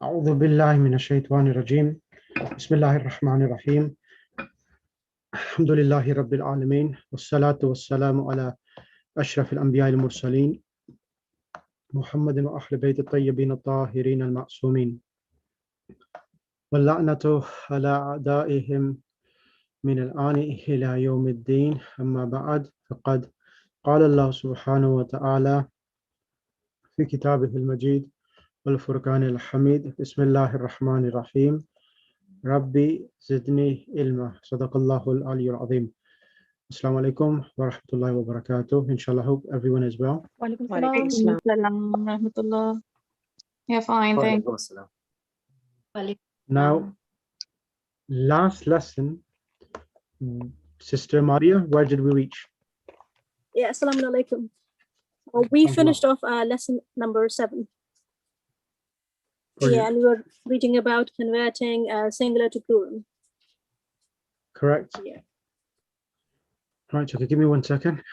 أعوذ بالله من الشيطان الرجيم بسم الله الرحمن الرحيم الحمد لله رب العالمين والصلاة والسلام على أشرف الأنبياء المرسلين محمد وأهل بيت الطيبين الطاهرين المعصومين واللعنة على أعدائهم من الآن إلى يوم الدين أما بعد فقد قال الله سبحانه وتعالى في كتابه المجيد والفرقان الحميد بسم الله الرحمن الرحيم ربي زدني علما صدق الله العلي العظيم. Assalamu alaikum wa rahmatullahi wa barakatuh. Inshallah, hope everyone is well. Walaikum salam wa rahmatullah. Yeah, fine, thank you. Now, last lesson, Sister Maria, where did we reach? Yeah, assalamu alaikum. We finished off lesson number 7. Brilliant. Yeah, and we were reading about converting singular to plural. Correct. Yeah. Right, okay, give me 1 second.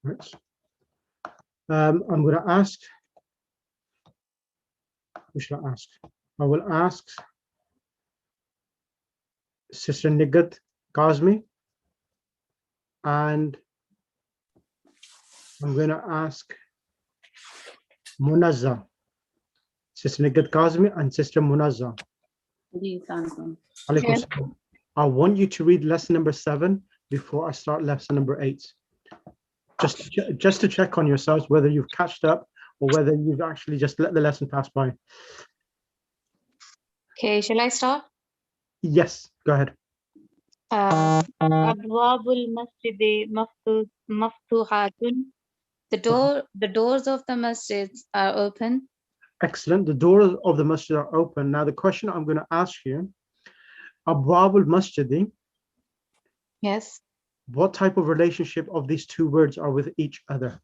Right. I'm going to ask, who should I ask? I will ask Sister Nigat Kazmi, and I'm going to ask Munazza. Sister Nigat Kazmi and Sister Munazza. Alaikum salam. I want you to read lesson number 7 before I start lesson number 8. Just to check on yourselves whether you've catched up or whether you've actually just let the lesson pass by. Okay, shall I start? Yes, go ahead. Abwabul masjidi maftuhatun. The doors of the masjid are open. Excellent. The doors of the masjid are open. Now the question I'm going to ask you, Abwabul masjidi, Yes. what type of relationship of these two words are with each other?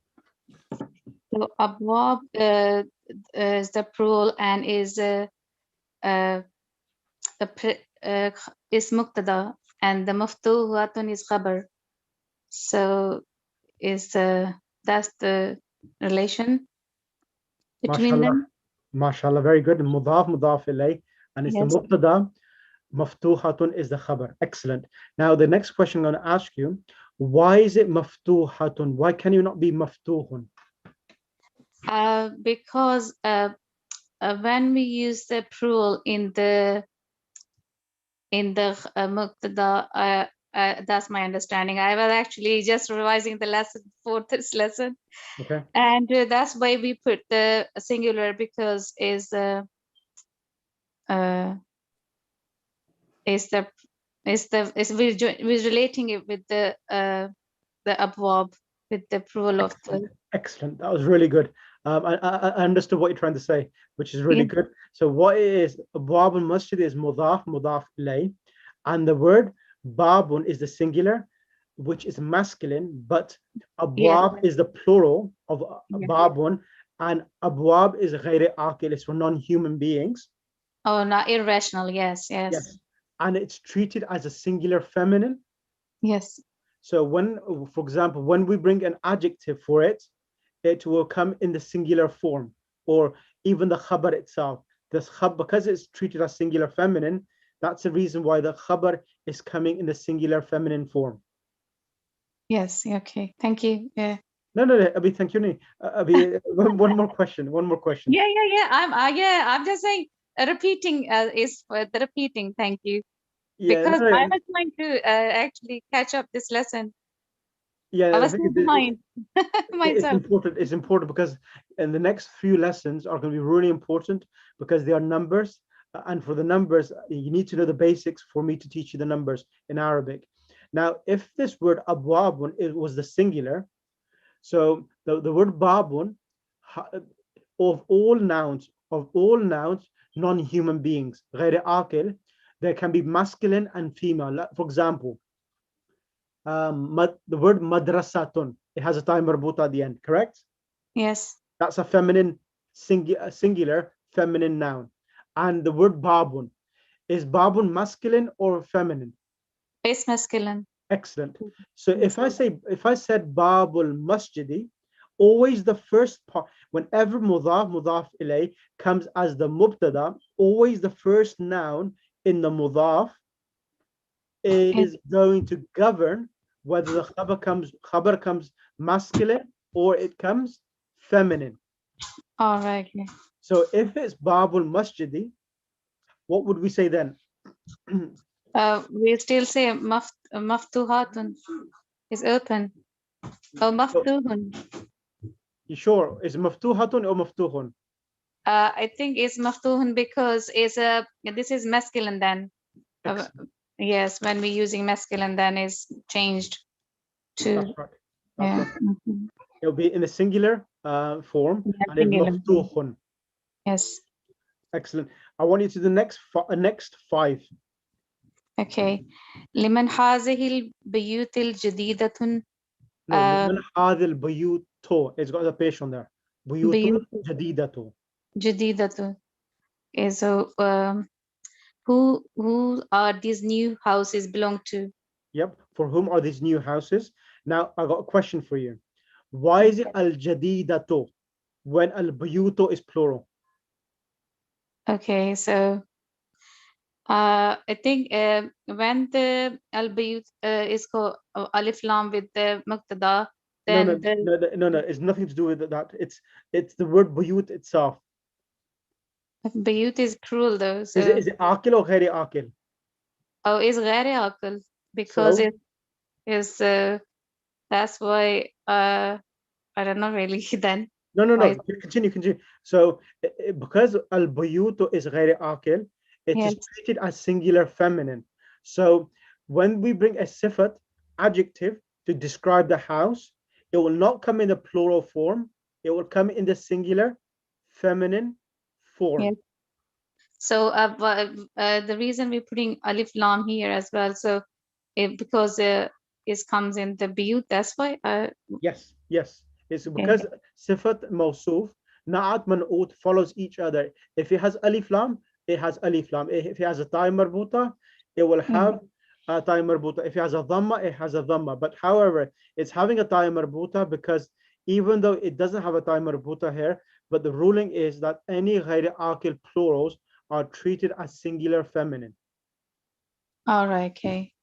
So abwab is the plural and is muqtada, and the maftuhatun is khabar. So is that's the relation between them. MashaAllah, very good. Mudaf, mudaf ilayh, and it's Yes. the mubtada. Maftuhatun is the khabar. Excellent. Now the next question I'm going to ask you, why is it maftuhatun? Why can you not be maftuhun? Because when we use the plural in the muqtada, that's my understanding. I was actually just revising the lesson for this lesson. Okay. And that's why we put the singular, because we're relating it with the abwab, with the plural of the. Excellent. That was really good. I understood what you're trying to say, which is really Yeah. good. So what it is, Babun Masjid is mudaf, mudaf ilayh, and the word Babun is the singular, which is masculine, but Abwab is the plural of Babun, and Abwab is ghayr aqil, it's for non-human beings. Oh, not irrational. Yes. And it's treated as a singular feminine. Yes. So when, for example, when we bring an adjective for it, it will come in the singular form, or even the khabar itself. This khabar, because it's treated as singular feminine, that's the reason why the khabar is coming in the singular feminine form. Yes. Okay. Thank you. Yeah. No, Abhi, thank you. Abhi, one more question. Yeah. I'm just saying. repeating is for the repeating. Thank you. Yeah, Because no, no, I was trying to actually catch up this lesson. yeah, I the was thing so is, behind it's myself. important. It's important because in the next few lessons are going to be really important because they are numbers, and for the numbers, you need to know the basics for me to teach you the numbers in Arabic. Now, if this word abwabun was the singular, so the word babun of all nouns, non-human beings, غير عاقل, there can be masculine and female. For example, the word madrasatun, it has a time marbuta at the end, correct? Yes. That's a feminine, singular feminine noun. And the word babun, is babun masculine or feminine? It's masculine. Excellent. So if I said babul masjidi, always the first part, whenever mudaf ilay comes as the mubtada, always the first noun in the mudaf is going to govern whether the khabar comes masculine or it comes feminine. All right. So if it's babul masjidi, what would we say then? We still say maftuhatun is open. Oh, maftuhun. You sure? Is maftuhatun or maftuhun? I think it's maftuhun because it's this is masculine then. Yes, when we're using masculine, then is changed to. That's right. Yeah. Right. It'll be in the singular form, Yeah, and it's singular. maftuhun. Yes. Excellent. I want you to the next five. Okay. لمن هذه البيوت الجديدة No, لمن هذه البيوت. It's got a page on there. بيوت بيوت جديدة. جديدة is who are these new houses belong to? Yep. For whom are these new houses? Now I got a question for you. Why is it al jadidatu when al buyutu is plural? Okay, so I think when the al bayut is called alif lam with the muqtada, then No. It's nothing to do with that. It's the word buyut itself. bayut is plural though. So Is it akil or ghairi akil? oh, it's غير عاقل because So? it is that's why I don't know really then. No. Why? Continue. So because al buyutu is ghairi akil, it is Yes. treated as singular feminine. So when we bring a sifat adjective to describe the house, it will not come in the plural form. It will come in the singular feminine form. Yes. So the reason we're putting alif lam here as well, so because it comes in the bayut, that's why. Yes. It's because sifat mawsuf, na'at man'ut follows each other. If it has alif lam, it has alif lam. If it has a ta marbuta, it will have a ta marbuta. If it has a dhamma, it has a dhamma. But however, it's having a ta marbuta because even though it doesn't have a ta marbuta here, but the ruling is that any ghairi akil plurals are treated as singular feminine. All right. Okay.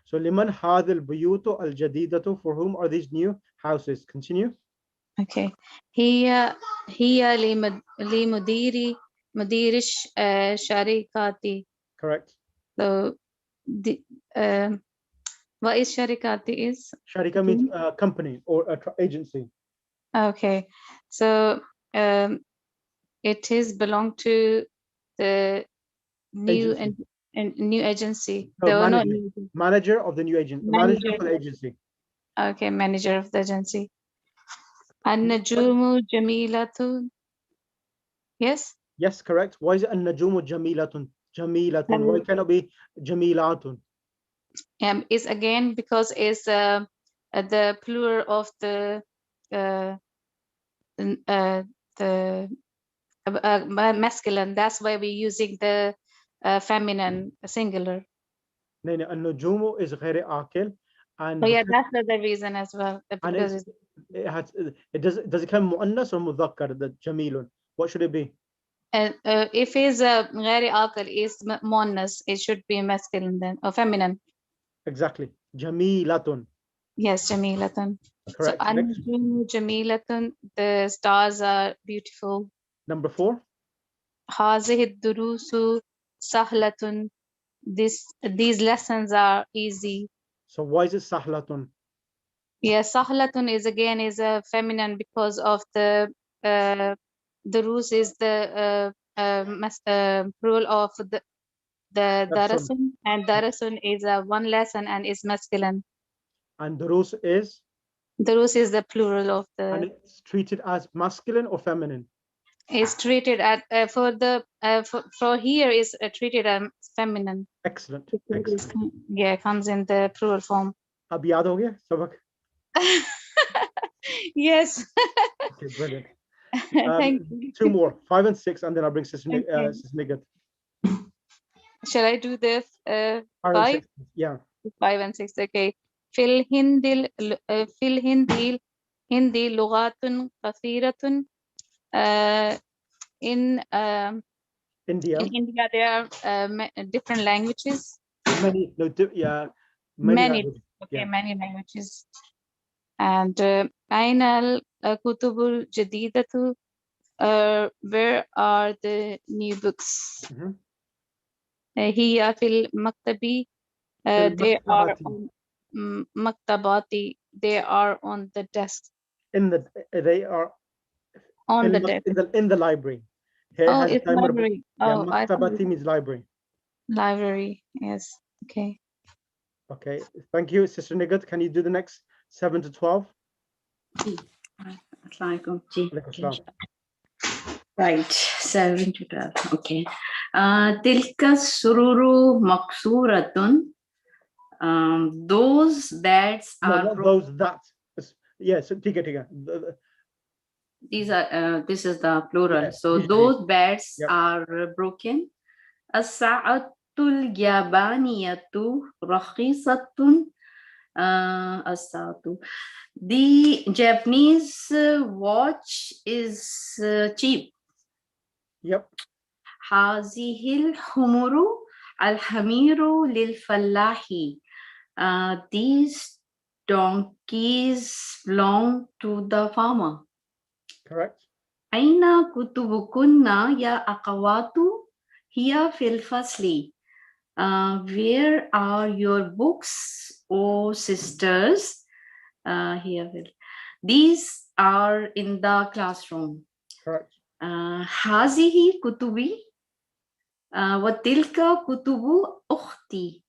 So liman hadil buyutu al jadidatu, for whom are these new houses? Continue. Okay. هي لمدير الشركات. Correct. So the what is sharikati is? Sharika means company or agency. Okay. So it is belong to the new Agency. and new agency. No, There were not manager. Manager of the new agent. Manager of the agency. Okay, manager of the agency. An-Najumu Jamilatun. Yes? Yes, correct. Why is it An-Najumu Jamilatun? Jamilatun. Why cannot it be Jamilatun? Is again because it's the plural of the masculine. That's why we're using the feminine singular. No, An-Najumu is ghairi akil. And So yeah, that's the reason as well. Because does it come muannas or mudhakkar, the Jamilun? What should it be? if it's غير عاقل is muannas, it should be masculine then or feminine. Exactly. Jamilatun. Yes, Jamilatun. Correct. So Next. Jamilatun, the stars are beautiful. Number 4. هذه الدروس سهلة. These lessons are easy. So why is it sahlatun? Yes, sahlatun is again a feminine because of the durus is the plural of the Darasun. darasun, and darasun is a one lesson and is masculine. And durus is? Durus is the plural of And the. it's treated as masculine or feminine? Is treated at for here is treated as feminine. Excellent. Because Excellent. yeah, comes in the plural form. Ab yaad ho gaya sabak? Yes. Okay, brilliant. Thank you. 2 more, 5 and 6, and then I'll bring Sister Okay. Nigat. Shall I do the 5 and five? 6. Yeah. 5 and 6. Okay. في الهند في الهند لغات كثيرة. In India. in India there are different languages. Many, no, yeah, many Many. languages. Okay, Yeah. many languages. And أين الكتب الجديدة? Where are the new books? Mhm. هي في المكتب. They are on maktabati. They are on the desk. They are On the desk. in the library. Here Oh, has a it's timer. library. Yeah, Oh, I thought maktabati means library. library. Yes. Okay. Okay, thank you, Sister Nigat. Can you do the next 7 to 12? Assalamualaikum. Ji. Alaikum salam. Right, 7 to 12. Okay. Tilka sururu maksuratun. Those beds No, are not those, that. Yes, tiga. these are this is the plural. Yeah, So usually. those beds Yep. are broken. As-sa'atul yabaniyatu rakhisatun. As-sa'atu. The Japanese watch is cheap. Yep. هذه الحمر الحمير للفلاح. These donkeys belong to the farmer. Correct. أين كتبكن يا أخوات؟ هي في الفصل. Where are your books, O sisters? Here. These are in the classroom. Correct. هذه كتبي. وتلك كتب أختي.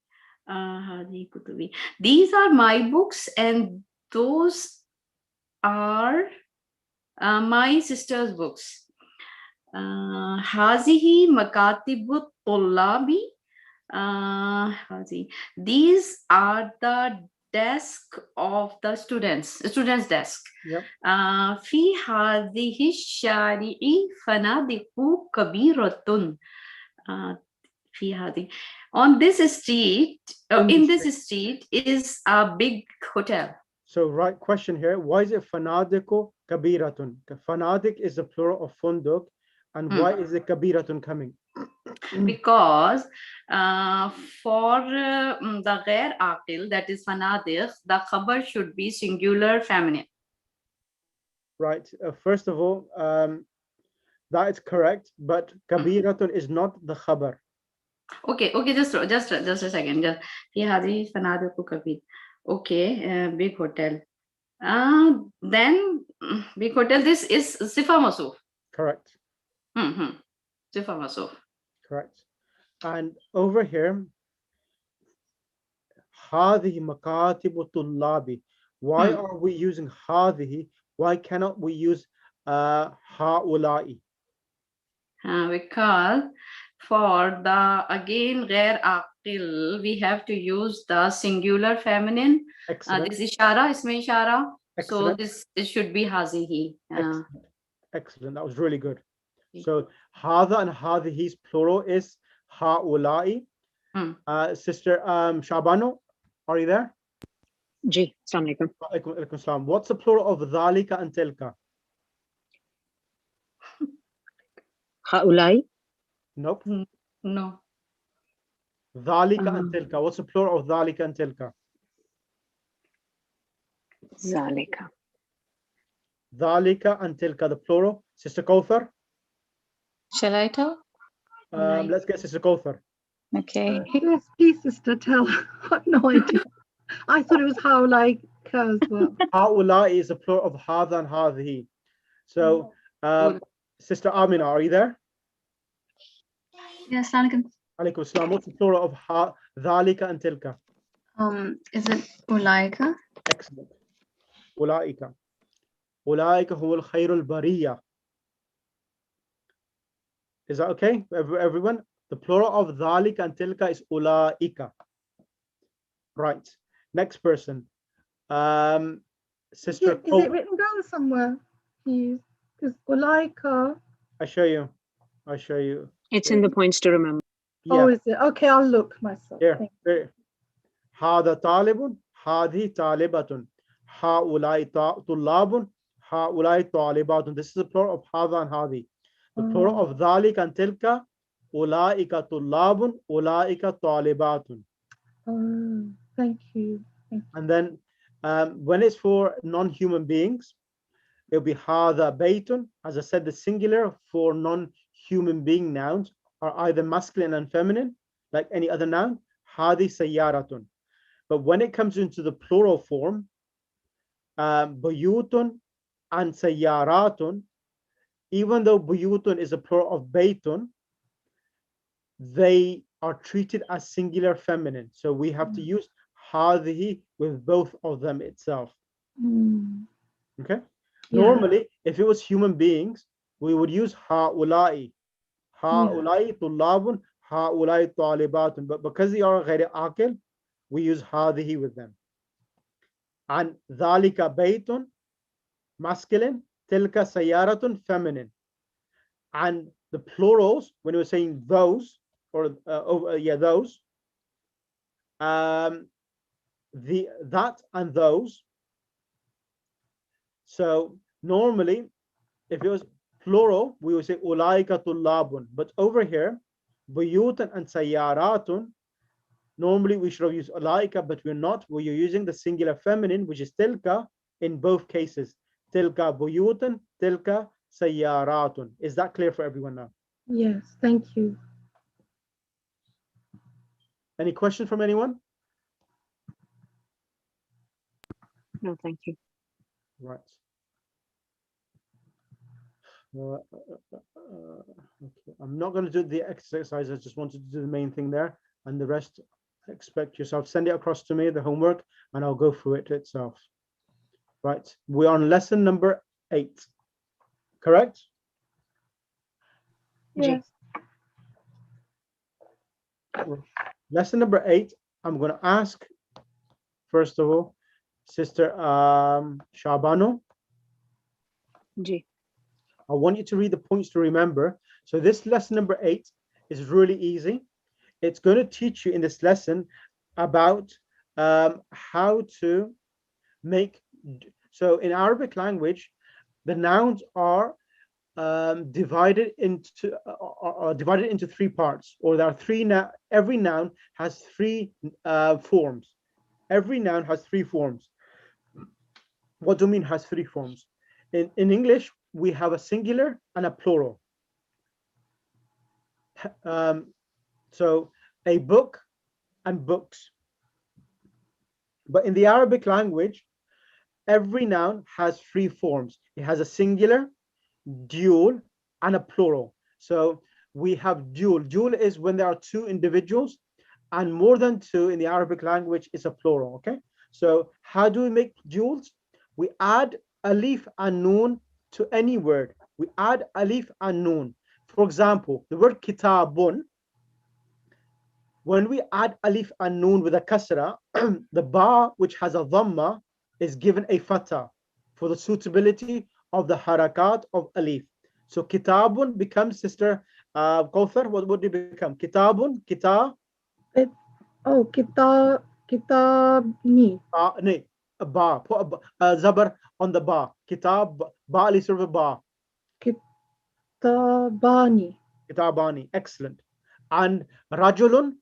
هذه كتبي. These are my books and those are my sister's books. هذه مكاتب الطلاب. These are the desk of the students desk. Yep. في هذه الشارع فنادق كبيرة. في هذه on this street in this street is a big hotel. So right question here, why is it fanadiku kabiratun? Fanadik is the plural of funduk, and why is it kabiratun coming? Because for the ghair aqil, that is fanadik, the khabar should be singular feminine. Right. First of all, that is correct, but kabiratun is not the khabar. Okay, just a second. Just هذه فنادق كبير. Okay, big hotel. Then big hotel. This is sifa masuf. Correct. Sifa masuf. Correct. And over here, هذه مكاتب الطلاب. Why are we using هذه? Why cannot we use هؤلاء? Because for the again ghair aqil, we have to use the singular feminine. This is ishara, isme ishara. So this should be hazihi. Excellent. That was really good. So hada and hadihi's plural is haulai. Sister Shabano, are you there? Ji, assalamu alaikum salam. What's the plural of dhalika and tilka? Haulai? Nope. No. Dhalika and tilka. What's the plural of dhalika and tilka? Zalika. Dhalika and tilka, the plural. Sister Kauthar? Shall I tell? Let's get Sister Kauthar. Okay. Yes, please, sister, tell. I have no idea. I thought it was how like as well. Ha'ula is a plural of hadha and hadhi. So, Sister Amina, are you there? Yes, Assalamualaikum. Alaikum assalam. What's the plural of dhalika and tilka? Is it ulaika? Excellent. Ulaika. Ulaika humul khairul bariya. Is that okay, everyone? The plural of dhalika and tilka is ulaika. Right. Next person. Sister. Is it written down somewhere? Please, because ulaika. I show you. I'll show you. It's in the points to remember. Yeah. Oh, is it? Okay, I'll look myself. Here. Hada talibun, hadi talibatun, haulai tullabun, haulai talibatun. This is the plural of hada and hadi. The plural of dhalik and tilka, ulaika tullabun, ulaika talibatun. Oh, thank you. And then when it's for non-human beings, it'll be hada baytun. As I said, the singular for non-human being nouns are either masculine and feminine, like any other noun, hadi sayyaratun. But when it comes into the plural form, buyutun and sayyaratun, even though buyutun is a plural of baytun, they are treated as singular feminine. So we have to use hadhi with both of them itself. Okay. Yeah. Normally, if it was human beings, we would use ha'ulai. Ha'ulai tullabun, ha'ulai talibatun. But because they are ghairi aqil, we use hadhi with them. And dhalika baytun, masculine, tilka sayaratun, feminine. And the plurals, when we're saying those, or those, that and those. So normally, if it was plural, we would say ulaika tullabun. But over here, buyutun and sayaratun, normally we should have used ulaika, but we're not. We're using the singular feminine, which is tilka, in both cases. Tilka buyutun, tilka sayaratun. Is that clear for everyone now? Yes, thank you. Any question from anyone? No, thank you. Right. Okay. I'm not going to do the exercise. I just wanted to do the main thing there, and the rest expect yourself. Send it across to me, the homework, and I'll go through it itself. Right. We're on lesson number 8. Correct? Yes. Lesson number 8. I'm going to ask, first of all, Sister Shabano. Ji. I want you to read the points to remember. So this lesson number 8 is really easy. It's going to teach you in this lesson about how to make. So in Arabic language, the nouns are divided into 3 parts, or there are 3. Every noun has 3 forms. Every noun has 3 forms. What do you mean has 3 forms? In English, we have a singular and a plural. So a book and books. But in the Arabic language, every noun has 3 forms. It has a singular, dual, and a plural. So we have dual. Dual is when there are 2 individuals, and more than 2 in the Arabic language is a plural. Okay. So how do we make duals? We add alif and noon to any word. We add alif and noon. For example, the word kitabun, when we add alif and noon with a kasra, the ba, which has a dhamma, is given a fatha for the suitability of the harakat of alif. So kitabun becomes, Sister Kauthar, what would it become? Kitabun, Kitabni. Ba, put a zabar on the ba. Kitab, ba ali surah ba. Kitabani. Kitabani, excellent. And rajulun?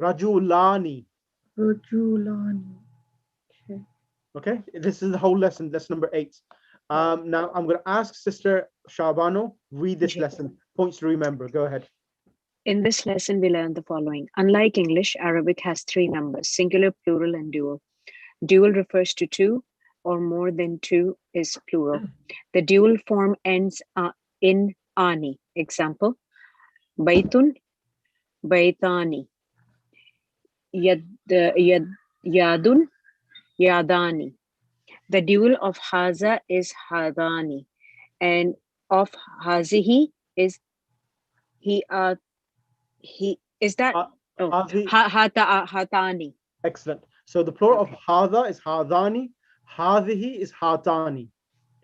Rajulani. Rajulani. Okay. Okay, this is the whole lesson, lesson number 8. Now I'm going to ask Sister Shabano, read this Ji. lesson. Points to remember. Go ahead. In this lesson, we learned the following. Unlike English, Arabic has three numbers, singular, plural, and dual. Dual refers to two or more than two is plural. The dual form ends in ani. Example, Baitun, Baitani. Yadun, Yadani. The dual of Haza is Hadani, and of Hazihi is he is that Hatani. Excellent. So the plural Okay. of Hada is Hadani, Hadihi is Hatani.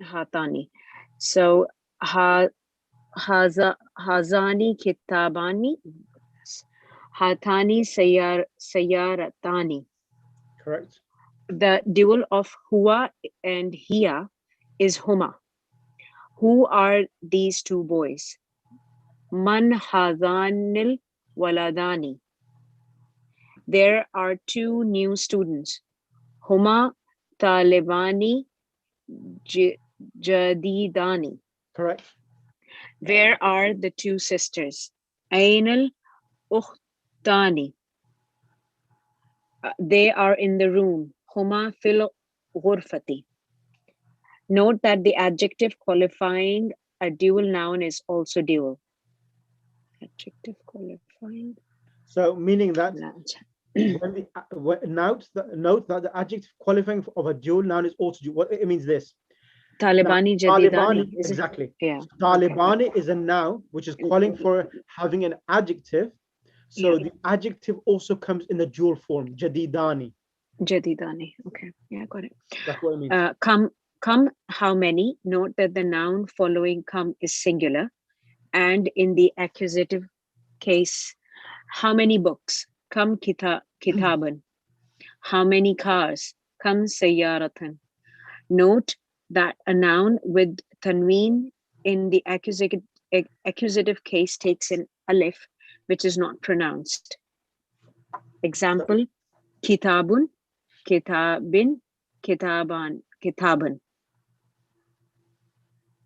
Hatani. So Hazani Kitabani, Hatani Sayaratani. Correct. The dual of Hua and Hiya is Huma. Who are these two boys? Man Hazanil Waladani. There are two new students. Huma Talibani Jadidani. Correct. Where are the two sisters? Ainal Ukhtani. They are in the room. Huma fil ghurfati. Note that the adjective qualifying a dual noun is also dual. Adjective qualifying. So meaning that note that the adjective qualifying of a dual noun is also dual. What it means this. Talibani Jadidani. Exactly. Yeah. Talibani is a noun which is calling for having an adjective. So the adjective also comes in the dual form, Jadidani. Jadidani. Okay. Yeah, got it. That's what it means. Come, how many? Note that the noun following come is singular. And in the accusative case, how many books? Come kitaban. How many cars? Come sayyaratan. Note that a noun with tanween in the accusative case takes an alif, which is not pronounced. Example, kitabun, kitabin, kitaban, kitaban.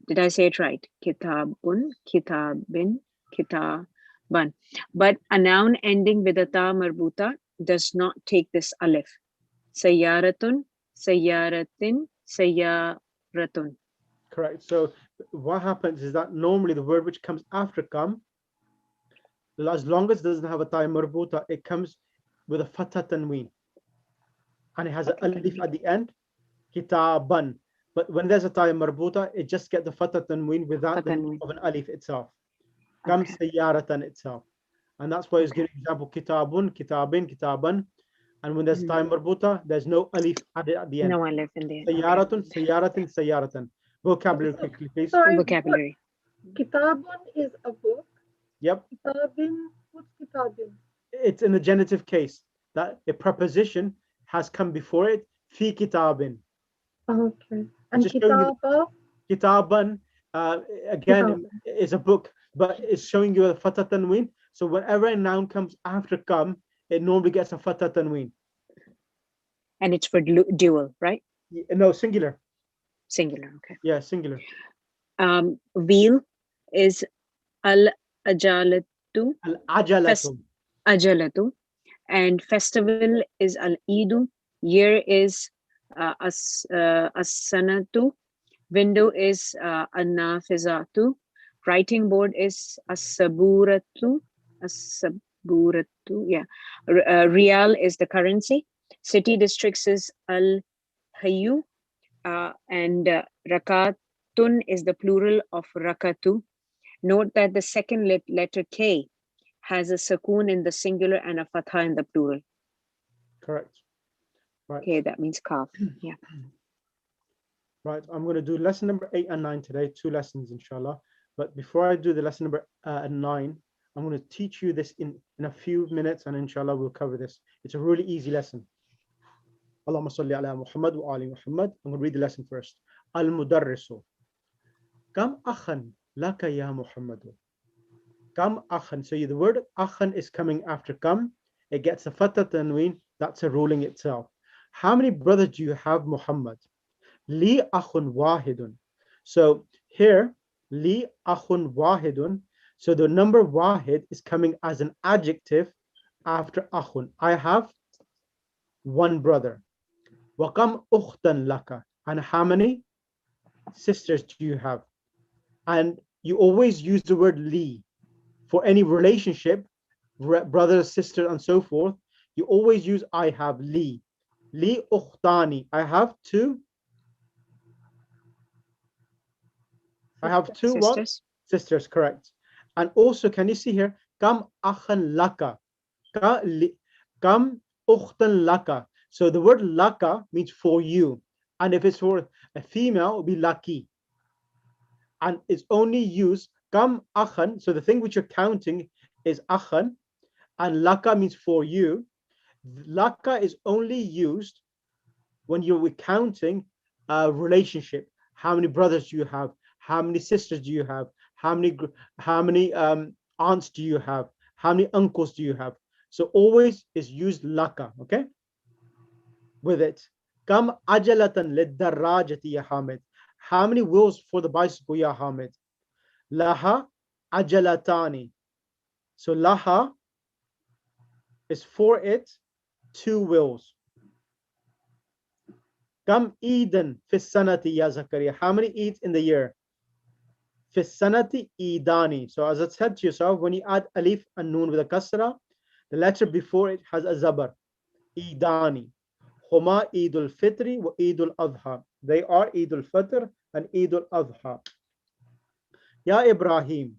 Did I say it right? Kitabun, kitabin, kitaban. But a noun ending with a ta marbuta does not take this alif. Sayyaratun, sayyaratin, sayyaratun. Correct. So what happens is that normally the word which comes after come, as long as it doesn't have a ta marbuta, it comes with a fatha tanween. And it has an alif at the end, kitaban. But when there's a ta marbuta, it just gets the fatha tanween without the need of an alif itself. Come sayyaratan itself. And that's why it's giving example kitabun, kitabin, kitaban. And when there's ta marbuta, there's no alif added at the end. No alif in there. Sayyaratun, sayyaratin, sayyaratan. Vocabulary quickly, please. Sorry, Vocabulary. Kitabun is a book. Yep. Kitabin, what's kitabin? It's in the genitive case that a preposition has come before it. Fi kitabin. Okay. And Just showing you kitaban again is a book, but it's showing you a fatha tanween. So whenever a noun comes after come, it normally gets a fatha tanween. And it's for dual, right? No, singular. Singular, okay. Yeah, singular. Wheel is al-ajalatu. Al-ajalatu. Ajalatu. And festival is al-idu. Year is as-sanatu. Window is an-nafizatu. Writing board is as-saburatu. As-saburatu, yeah. Rial is the currency. City districts is al-hayu. And rakatun is the plural of rakatu. Note that the second letter K has a sukoon in the singular and a fatha in the plural. Correct. Right. Okay, that means kaf. Yeah. Right. I'm going to do lesson number 8 and 9 today, 2 lessons, inshallah. But before I do the lesson number 9, I'm going to teach you this in a few minutes, and inshallah we'll cover this. It's a really easy lesson. Allahumma salli ala Muhammad wa ali Muhammad. I'm going to read the lesson first. Al-mudarrisu. Kam akhan laka ya Muhammadu. Kam akhan. So the word akhan is coming after kam. It gets a fatha tanween. That's a ruling itself. How many brothers do you have, Muhammad? Li akhun wahidun. So here Li akhun wahidun. So the number wahid is coming as an adjective after akhun. I have one brother. Wa kam ukhtan laka. And how many sisters do you have? And you always use the word li for any relationship, brother, sister, and so forth. You always use I have li. Li ukhtani. I have two. I have two what? Sisters. Sisters, correct. And also, can you see here? Kam akhan laka. Kam ukhtan laka. So the word laka means for you. And if it's for a female, it will be laki. And it's only used kam akhan. So the thing which you're counting is akhan. And laka means for you. Laka is only used when you're counting a relationship. How many brothers do you have? How many sisters do you have? How many aunts do you have? How many uncles do you have? So always is used laka, okay? With it. Kam ajalatan lidarrajati ya Hamid. How many wheels for the bicycle, ya Hamid? Laha ajalatani. So laha is for it, two wheels. Kam Eden fissanati ya Zakaria. How many Eids in the year? Fissanati idani. So as I said to yourself, when you add alif and noon with a kasra, the letter before it has a zabar. Idani. Huma Eidul Fitri wa Eidul Adha. They are Eidul Fitr and Eidul Adha. Ya Ibrahim.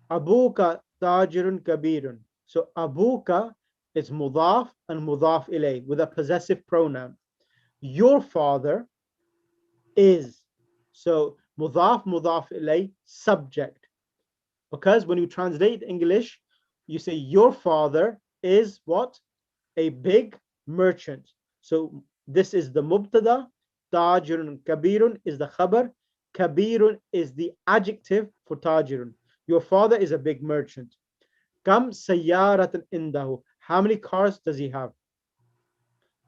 Abuka tajirun kabirun. So Abuka is mudaf and mudaf ilay with a possessive pronoun. Your father is. So mudaf ilay, subject. Because when you translate English, you say your father is what? A big merchant. So this is the mubtada. Tajirun kabirun is the khabar. Kabirun is the adjective for tajirun. Your father is a big merchant. Kam sayyaratan indahu. How many cars does he have?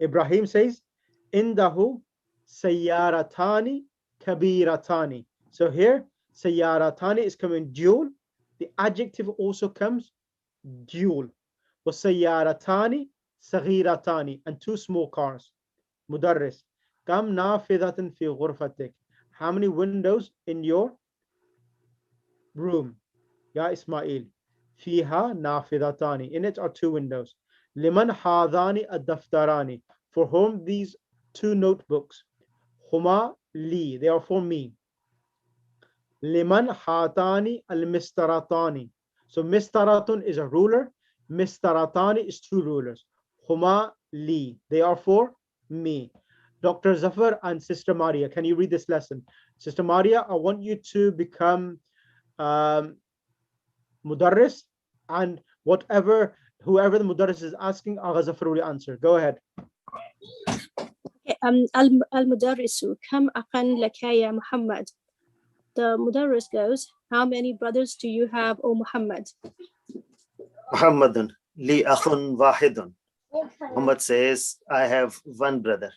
Ibrahim says, indahu sayyaratani kabiratani. So here, sayyaratani is coming dual. The adjective also comes dual. Was sayyaratani saghiratani, and two small cars. Mudarris. Kam nafidatin fi ghurfatik. How many windows in your room? Ya Ismail. Fiha nafidatani. In it are two windows. Liman hadani ad-daftarani. For whom these two notebooks? Huma li. They are for me. Liman hatani al-mistaratani. So mistaratun is a ruler. Mistaratani is two rulers. Huma li. They are for me. Dr. Zafar and Sister Maria, can you read this lesson? Sister Maria, I want you to become mudarris, and whoever the mudarris is asking, Agha Zafar will answer. Go ahead. Okay, al-mudarrisu kam aqan laka ya Muhammad. The mudarris goes, how many brothers do you have, O Muhammad? Muhammadun li akhun wahidun. Muhammad says, I have one brother.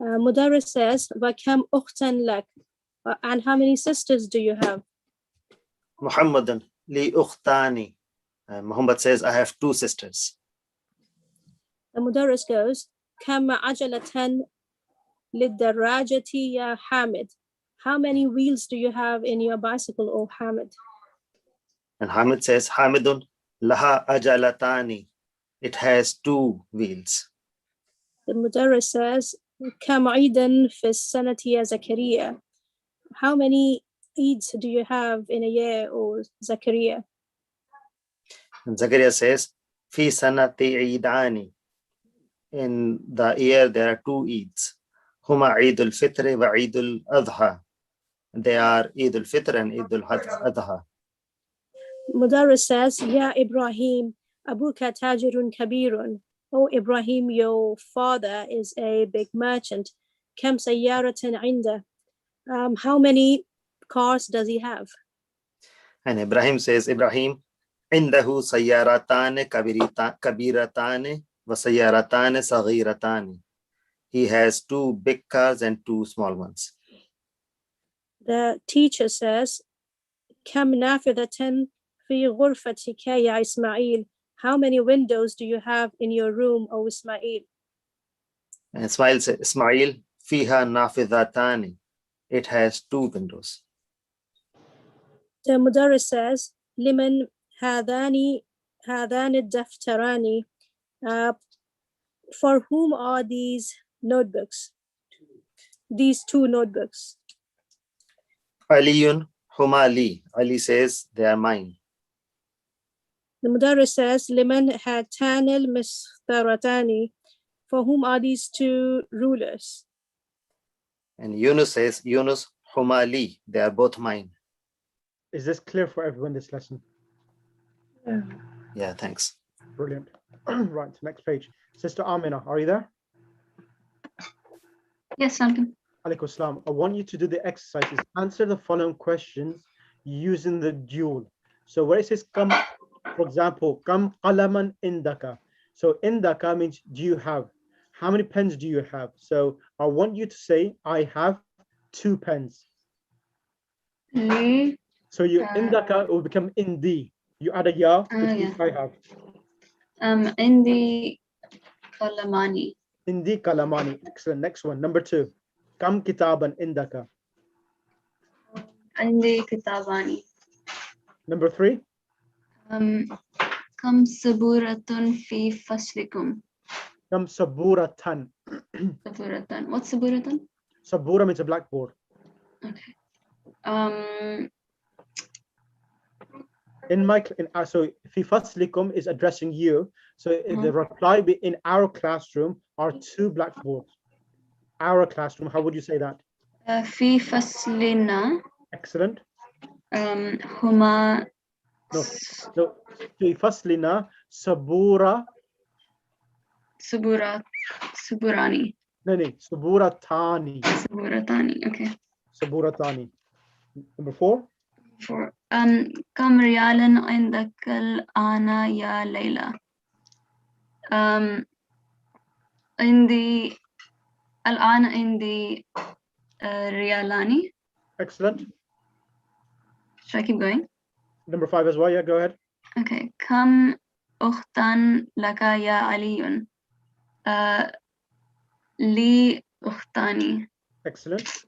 Mudarris says, wa kam ukhtan lak. And how many sisters do you have? Muhammadun li ukhtani. Muhammad says, I have two sisters. The mudarris goes, kam ajalatan lidarrajati ya Hamid. How many wheels do you have in your bicycle, O Hamid? And Hamid says, Hamidun laha ajalatani. It has two wheels. The mudarris says, kam Eidan fi sanati ya Zakaria. How many Eids do you have in a year, O Zakaria? And Zakaria says, fi sanati idani. In the year there are two Eids. Huma Eidul Fitr wa Eidul Adha. They are Eidul Fitr and Eidul Adha. Mudarris says, Ya Ibrahim, Abuka tajirun kabirun. O Ibrahim, your father is a big merchant. Kam sayyaratan inda. How many cars does he have? And Ibrahim says, Ibrahim, indahu sayyaratane kabiratane wa sayyaratane saghiratane. He has two big cars and two small ones. The teacher says, كم نافذة في غرفتك يا إسماعيل? How many windows do you have in your room, O Ismail? And Ismail said, Ismail, fiha nafidhatani. It has 2 windows. The Mudarris says, لمن هذان الدفتران? For whom are these notebooks? These 2 notebooks. Aliyun humali. Ali says, they are mine. The Mudarris says, لمن هاتان المسطرتان? For whom are these 2 rulers? And Yunus says, Yunus humali. They are both mine. Is this clear for everyone, this lesson? Yeah. Yeah, thanks. Brilliant. Right, next page. Sister Amina, are you there? Yes, Uncle. Alaikum salam. I want you to do the exercises. Answer the following questions using the dual. So where it says come, for example, come qalaman indaka. So indaka means do you have? How many pens do you have? So I want you to say I have 2 pens. Li, So you indaka will become indi. You add a ya, which means yeah. I have. Indi kalamani. Indi kalamani. Excellent. Next one. Number 2. Kam kitaban indaka. Indi kitabani. Number 3. Kam saburatun fi faslikum. Kam saburatan. Saburatan. What's saburatan? Sabura means a blackboard. Okay. In my so fi faslikum is addressing you. So the reply be in our classroom are 2 blackboards. Our classroom. How would you say that? Fi faslina. Excellent. Huma. No. So fi faslina sabura. Suburani. No, saburatani. Saburatani. Okay. Saburatani. Number 4. For Kam riyalan indakal ana ya Layla. In the al-ana in the riyalani. Excellent. Should I keep going? Number 5 as well. Yeah, go ahead. Okay. Kam ukhtan laka ya Aliyun. Li ukhtani. Excellent.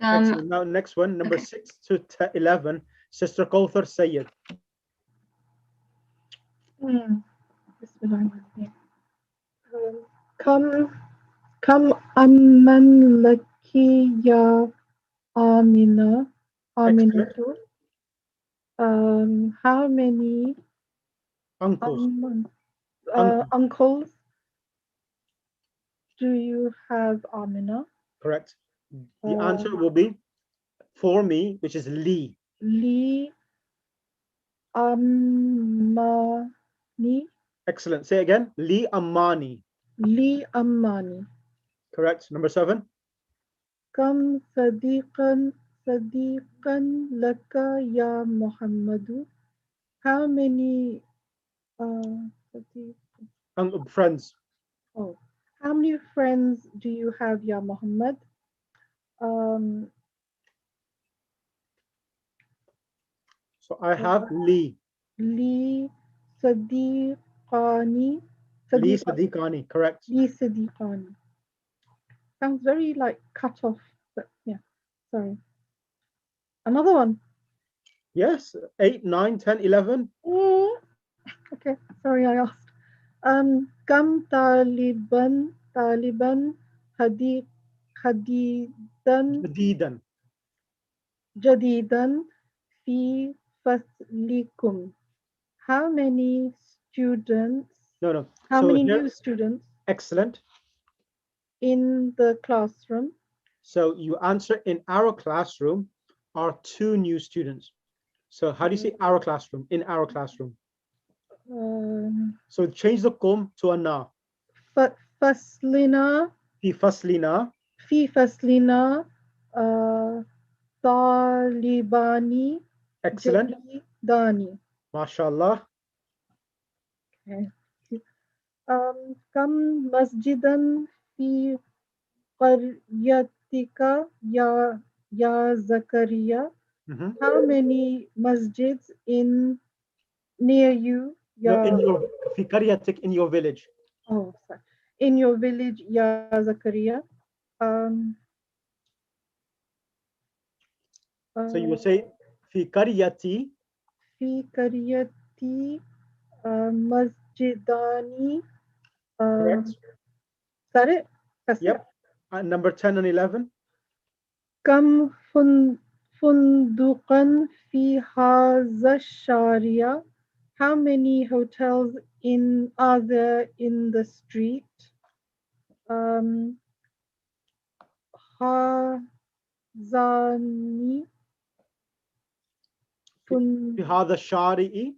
Excellent. Now next one, number 6 to 11, Sister Kauthar Sayyid. Come amman laki ya Amina. Aminatu. How many uncles uncles do you have, Amina? Correct. The answer will be for me, which is li. Li Ammani. Excellent. Say again. Li Ammani. Li Ammani. Correct. Number 7. Kam sadiqan laka ya Muhammadu. How many friends? Oh, how many friends do you have, ya Muhammad? So I have li. Li Sadiqani. Li Sadiqani. Correct. Li Sadiqani. Sounds very like cut off, but yeah, sorry. Another one. Yes, 8, 9, 10, 11. Okay, sorry, I asked. Kam Taliban Jadidan fi faslikum. How many students? No. How many new students? Excellent. In the classroom. So you answer in our classroom are 2 new students. So how do you say our classroom? In our classroom. So change the kum to a na. Faslina. Fi faslina. Fi faslina. Talibani. Excellent. Dani. MashaAllah. Okay. Kam masjidan fi qaryatika ya Ya Zakaria. Mhm. How many masjids near you? No, in Ya, your في قريتك, in your village. oh, sorry. In your village, Ya Zakaria. So you will say في قريتي. في قريتي مسجدان. Correct. Is that it? That's Yep. it. And number 10 and 11. كم فندقا في هذا الشارع? How many hotels are there in the street? هذان في هذا الشارع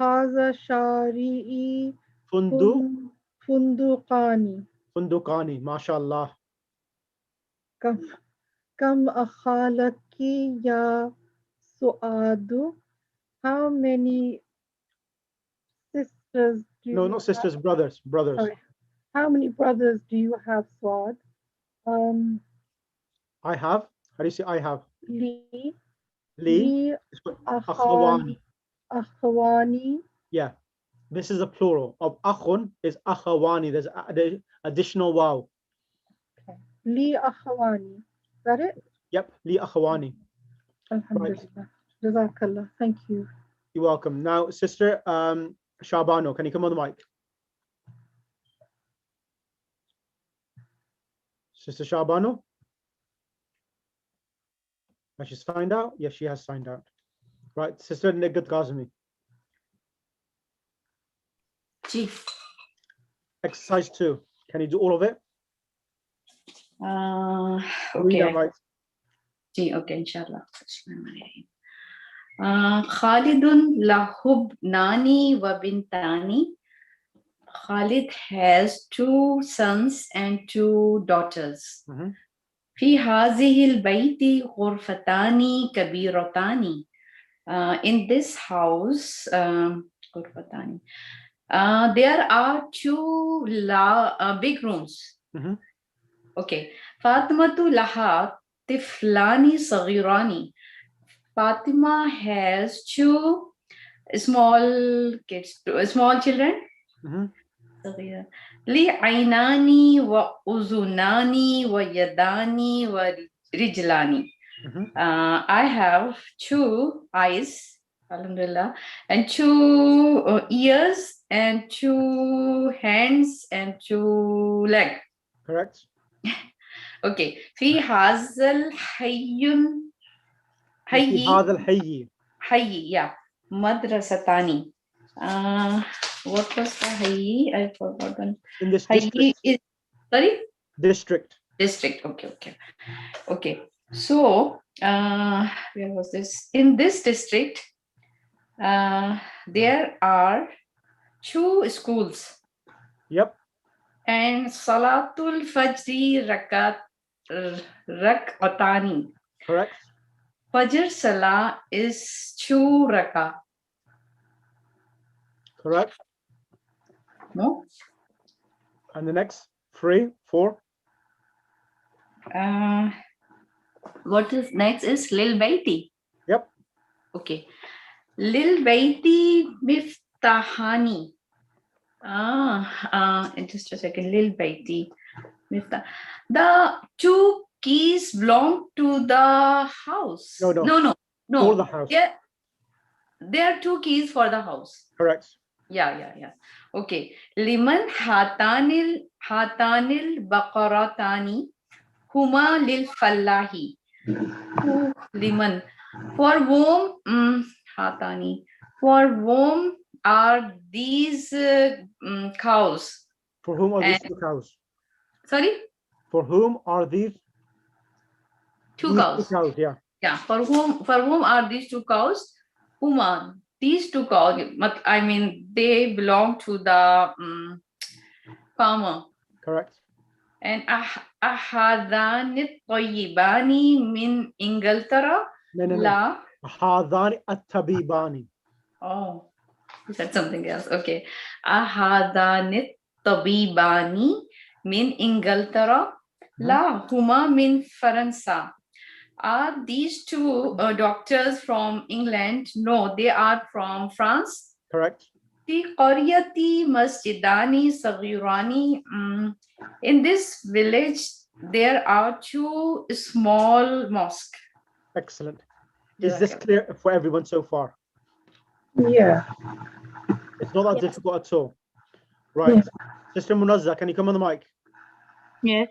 هذا شارعي فندقان. ما شاء الله. كم أخالك يا سعاد? How many sisters do No, you not sisters, brothers. Sorry. How many brothers do you have, Swad? I have. How do you say I have? Li Akhawani. Akhawani. Yeah. This is a plural of akhun is akhawani. There's the additional wow. Okay. Li Akhawani. Is that it? Yep. Li akhawani. Alhamdulillah. Jazakallah. Thank you. You're welcome. Now, Sister Shabano, can you come on the mic? Sister Shabano? Has she signed out? Yes, she has signed out. Right, Sister Nigat Kazmi. Chief. Exercise 2. Can you do all of it? Okay. Right. Okay, inshallah. Khalidun lahub nani wa bintani. Khalid has 2 sons and 2 daughters. في هذه البيت غرفتان كبيرتان. In this house, غرفتان. There are 2 big rooms. Okay. Fatimatu laha tiflani saghirani. Fatima has 2 small kids, small children. Li ainani wa uzunani wa yadani wa rijlani. I have 2 eyes, alhamdulillah, and 2 ears and 2 hands and 2 legs. Correct. Okay. في هذا الحي في هذا الحي. حي, yeah. مدرستان. What was the Hayyi? I forgot. In this district. Is, sorry? District. District. Okay. So, where was this? In this district, there are 2 schools. Yep. And Salatul Fajri Rak'atani. Correct. Fajr Salah is 2 rak'ah. Correct. No. And the next 3, 4. What is next is Lil Baiti. Yep. Okay. Lil Baiti Miftahani. Just a second. Lil Baiti Miftah. The 2 keys belong to the house. No. For the house. There are 2 keys for the house. Correct. Yeah. Okay. Liman hatanil baqaratani huma lil fallahi. Liman. For whom hatani. For whom are these cows? For whom are these 2 cows? Sorry? For whom are these 2 cows? 2 cows, yeah. Yeah. For whom are these 2 cows? Huma. These 2 cows, I mean, they belong to the farmer. Correct. And ahadani tayyibani min Inglaterra. No. Ahadani at-tabibani. Oh, you said something else. Okay. Ahadani tabibani min Inglaterra. La huma min Faransa. Are these two doctors from England? No, they are from France. Correct. في قريتي مسجدان صغيران. In this village, there are two small mosques. Excellent. Is this clear for everyone so far? Yeah. It's not that Yes. difficult at all. Right. Yes. Sister Munazza, can you come on the mic? Yes.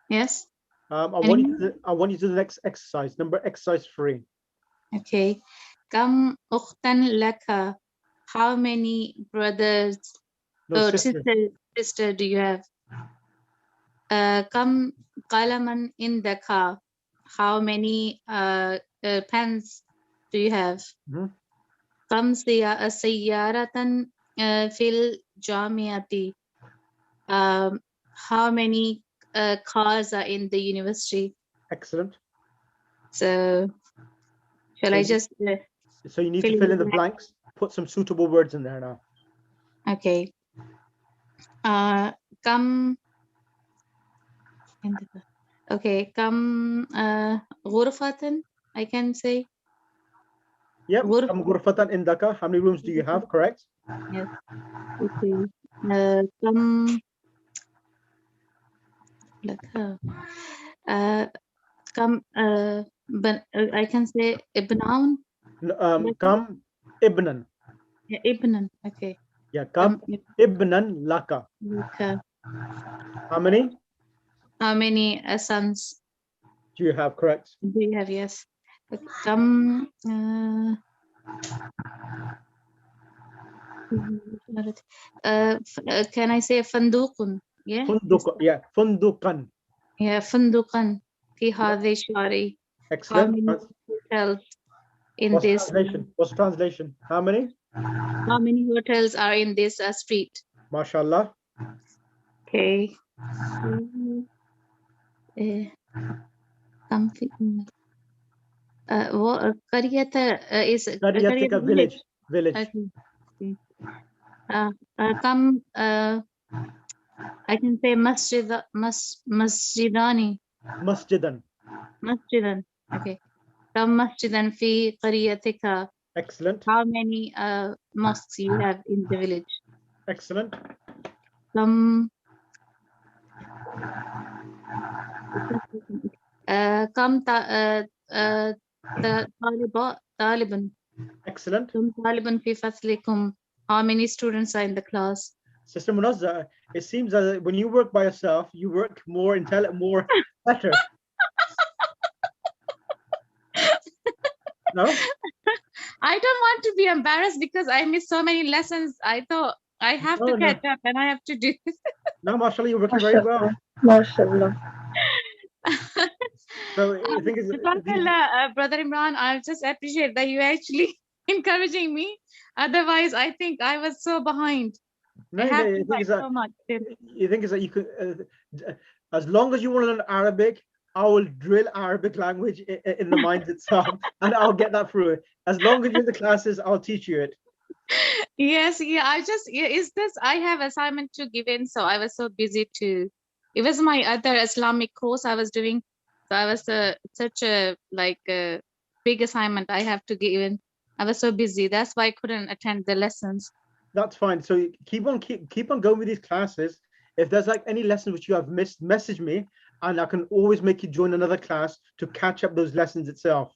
Yes. I want you to do the next exercise, exercise 3. Okay. Kam ukhtan laka. How many brothers No, or sister. sister do you have? Kam qalaman indaka. How many pens do you have? Mhm. Kam sayyaratan fil jamiati. How many cars are in the university? Excellent. So shall I just So you need fill to fill in the blank? blanks. Put some suitable words in there now. Okay. Kam. Okay. Kam ghurfatan. I can say. Yep. Ghurf. Kam ghurfatan indaka. How many rooms do you have? Correct. Yes. Okay. Kam. Kam. I can say ibnaun. Kam ibnan. Yeah, ibnan. Okay. Yeah. Kam ibnan laka. Laka. How many How many sons do you have? Correct. do you have? Yes. Kam. Can I say fandukun? Yeah. Funduk. Yeah. Fundukan. Yeah, fundukan fi hadhi shari. How Excellent. many hotels in What's this? translation? What's translation? How many? How many hotels are in this street? MashaAllah. Okay. What Qaryata is Qaryatika, village. Village. Okay. Come. I can say masjidani. Masjidan. Masjidan. Okay. Come masjidan fi qaryatika. Excellent. How many mosques you have in the village? Excellent. Come. Come Taliban. Excellent. Come Taliban fi faslikum. How many students are in the class? Sister Munazza, it seems that when you work by yourself, you work more intelligent, more better. No? I don't want to be embarrassed because I missed so many lessons. I thought I have to catch up and I have to do. No, mashallah, you're working very well. MashaAllah. So I think it's Brother Imran, I just appreciate that you actually encouraging me. Otherwise, I think I was so behind. no, I have no, to you think write is that so much. you think is that you could as long as you want to learn Arabic, I will drill Arabic language in the mind itself, and I'll get that through it. As long as you're in the classes, I'll teach you it. Yes, yeah. Is this? I have assignment to give in, so I was so busy to. It was my other Islamic course I was doing, so I was such a big assignment I have to give in. I was so busy. That's why I couldn't attend the lessons. That's fine. So keep on going with these classes. If there's like any lesson which you have missed, message me, and I can always make you join another class to catch up those lessons itself.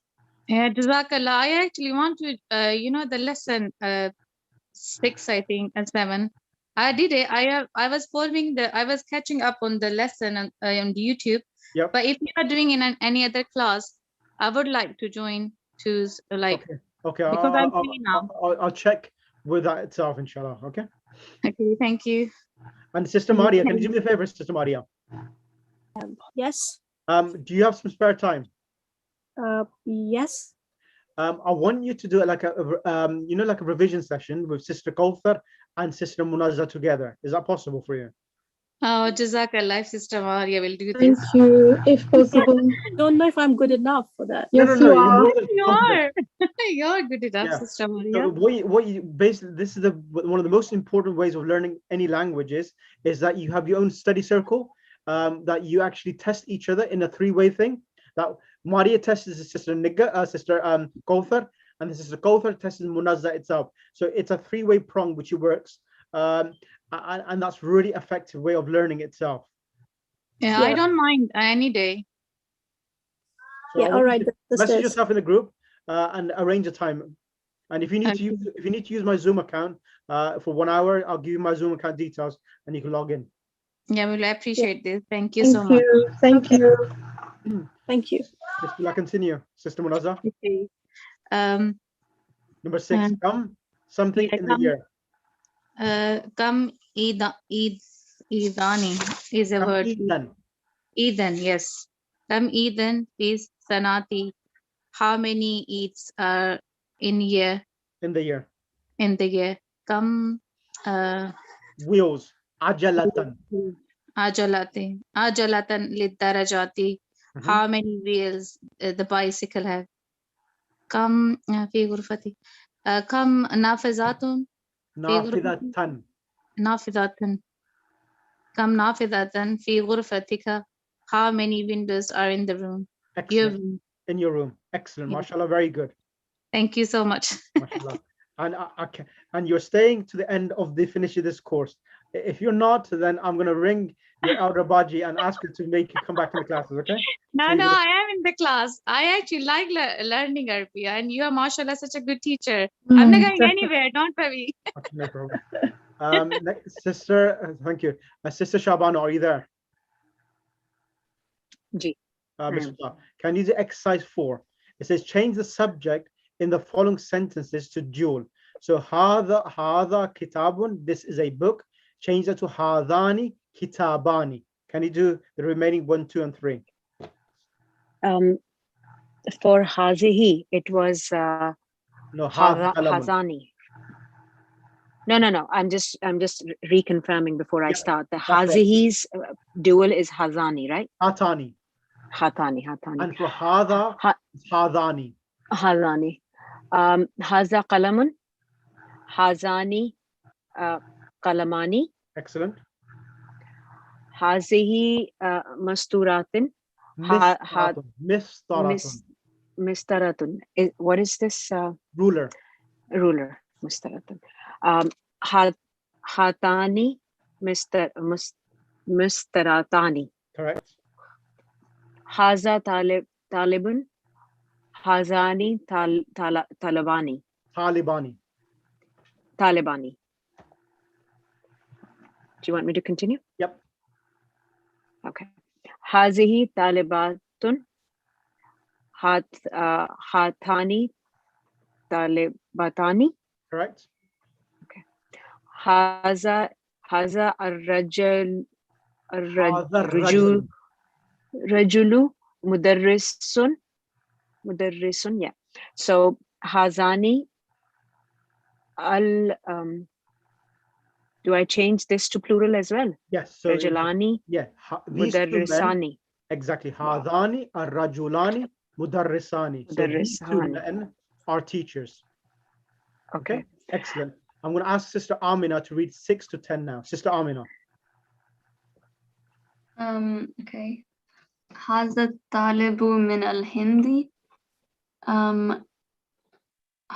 Yeah, Jazakallah. I actually want to, the lesson 6, I think, and 7. I did it. I was following I was catching up on the lesson on YouTube. Yep. But if you are doing in any other class, I would like to join to like. Okay. Because I'm free now. I'll check with that itself, inshallah. Okay. Okay. Thank you. And Sister Maria, can you do me a favor, Sister Maria? Yes. Do you have some spare time? Yes. I want you to do it like like a revision session with Sister Kauthar and Sister Munazza together. Is that possible for you? Oh, Jazakallah, Sister Maria will do Thank this. you. If possible. Don't know if I'm good enough for that. Yes, No, you you're are. more than You competent. are. You're good enough, Yeah. Sister Maria. So what you basically, this is one of the most important ways of learning any languages is that you have your own study circle, that you actually test each other in a three-way thing. That Maria tests his sister sister Kauthar, and the sister Kauthar tests Munazza itself. So it's a three-way prong which works, and that's really effective way of learning itself. Yeah, I don't mind any day. So yeah, all right. Message yourself in the group and arrange a time. And if you need to use my Zoom account for 1 hour, I'll give you my Zoom account details and you can log in. Yeah, we'll appreciate this. Thank you so much. Thank you. Thank you. Will I continue, Sister Munazza? Okay. Number 6, come something in the year. Come Idani is a Come word. Edan, yes. Come Edan is Sanati. How many Eids are in the year? In the year. Come wheels. Ajalatan. Ajalatan Lidarajati. How many wheels the bicycle have? Come في غرفتي. Come نافذات. نافذة. نافذة. Come نافذة في غرفتك. How many windows are in the room? Excellent. In your room. Excellent. Yeah. Mashallah, very good. Thank you so much. Mashallah. And you're staying to the end of the finish of this course. If you're not, then I'm going to ring your elder Baji and ask her to make you come back in the classes, okay? No, I am in the class. I actually like learning Arabic, and you are, mashallah, such a good teacher. I'm not going anywhere, don't worry. No problem. Sister, thank you. Sister Shabana, are you there? Ji. Can you do exercise 4? It says change the subject in the following sentences to dual. So hada kitabun, this is a book. Change that to hadani kitabani. Can you do the remaining 1, 2, and 3? For hazihi, it was hazani. No. I'm just reconfirming before I start. The hazihi's dual is hazani, right? Hatani. And for hada, hadani. Hazani. Haza qalamun. Hazani qalamani. Excellent. Hazihi masturatin. Mistaratun. What is this? Ruler. Mistaratun. Hatani mistaratani. Correct. Haza talibun. Hazani talibani. Do you want me to continue? Yep. Okay. Hazihi talibatun. Hatani talibatani. Correct. Okay. Haza rajulu mudarrisun, yeah. So hazani do I change this to plural as well? Yes. So Rajulani. Yeah. Mudarrisani. Exactly. Hadani ar-rajulani mudarrisani. So these 2 men are teachers. Okay. Excellent. I'm going to ask Sister Amina to read 6 to 10 now. Sister Amina. Okay. هذا الطالب من الهند.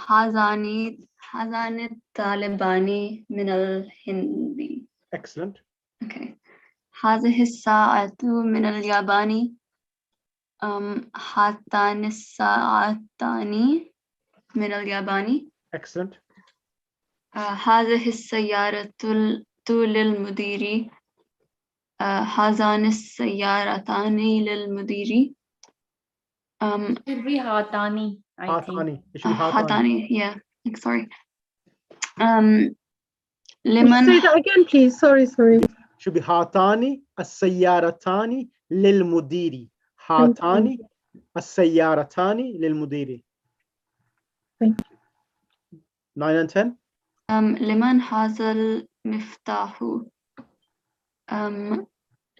هذان الطالبان من الهند. Excellent. Okay. هذه الساعة من اليابان. هاتان الساعتان من اليابان. Excellent. هذه السيارة للمدير. هذان السيارتان للمدير. Should be hatani, I think. It should be hatani, yeah. Sorry. Liman. Say that again, please. Sorry. Should be hatani as-sayyaratani lil mudiri. Hatani as-sayyaratani lil mudiri. Thank you. 9 and 10. لمن هذا المفتاح.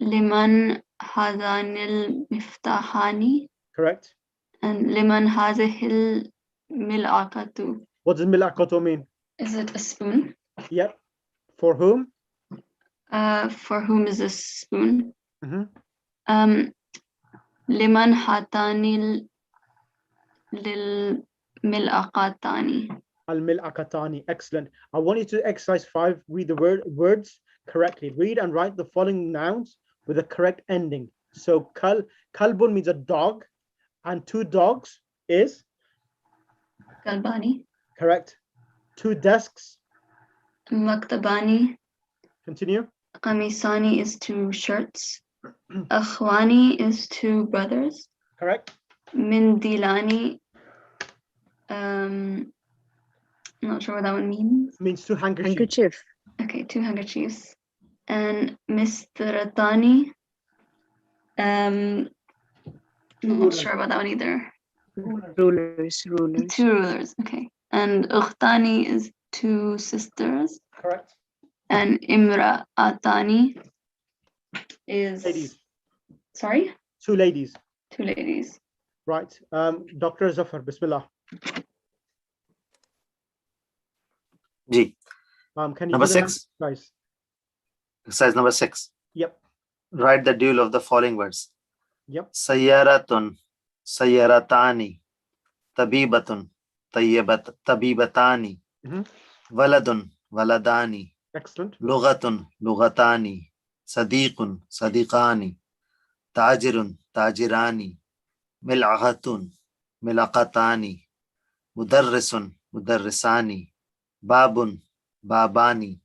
لمن هذان المفتاحان. Correct. And لمن هذه الملعقة. What does mil'aqatu mean? Is it a spoon? Yep. For whom? For whom is a spoon? لمن حاتاني للملأقتان. Al-mil'akatani. Excellent. I want you to exercise 5. Read the words correctly. Read and write the following nouns with a correct ending. So kalbun means a dog, and 2 dogs is Kalbani. correct. 2 desks. Maktabani. Continue. Qamisani is 2 shirts. Akhwani is 2 brothers. Correct. Mindilani, I'm not sure what that one means. Means 2 handkerchiefs. Handkerchief. Okay, 2 handkerchiefs. And Mr. Not sure about that one either. Rulers. 2 rulers, okay. And Ukhtani is 2 sisters. Correct. And Imra'atani is Ladies. Sorry? 2 ladies. 2 ladies. Right. Dr. Zafar, Bismillah. Ji. Can you Number do 6. Guys. Exercise number 6. Yep. Write the dual of the following words. Yep. Sayyaratun, sayyaratani, tabibatun, tabibatani, waladun, waladani. Excellent. Lughatun, lughatani, sadiqun, sadiqani, tajirun, tajirani, mil'aqatun, mil'aqatani, mudarrisun, mudarrisani, babun, babani,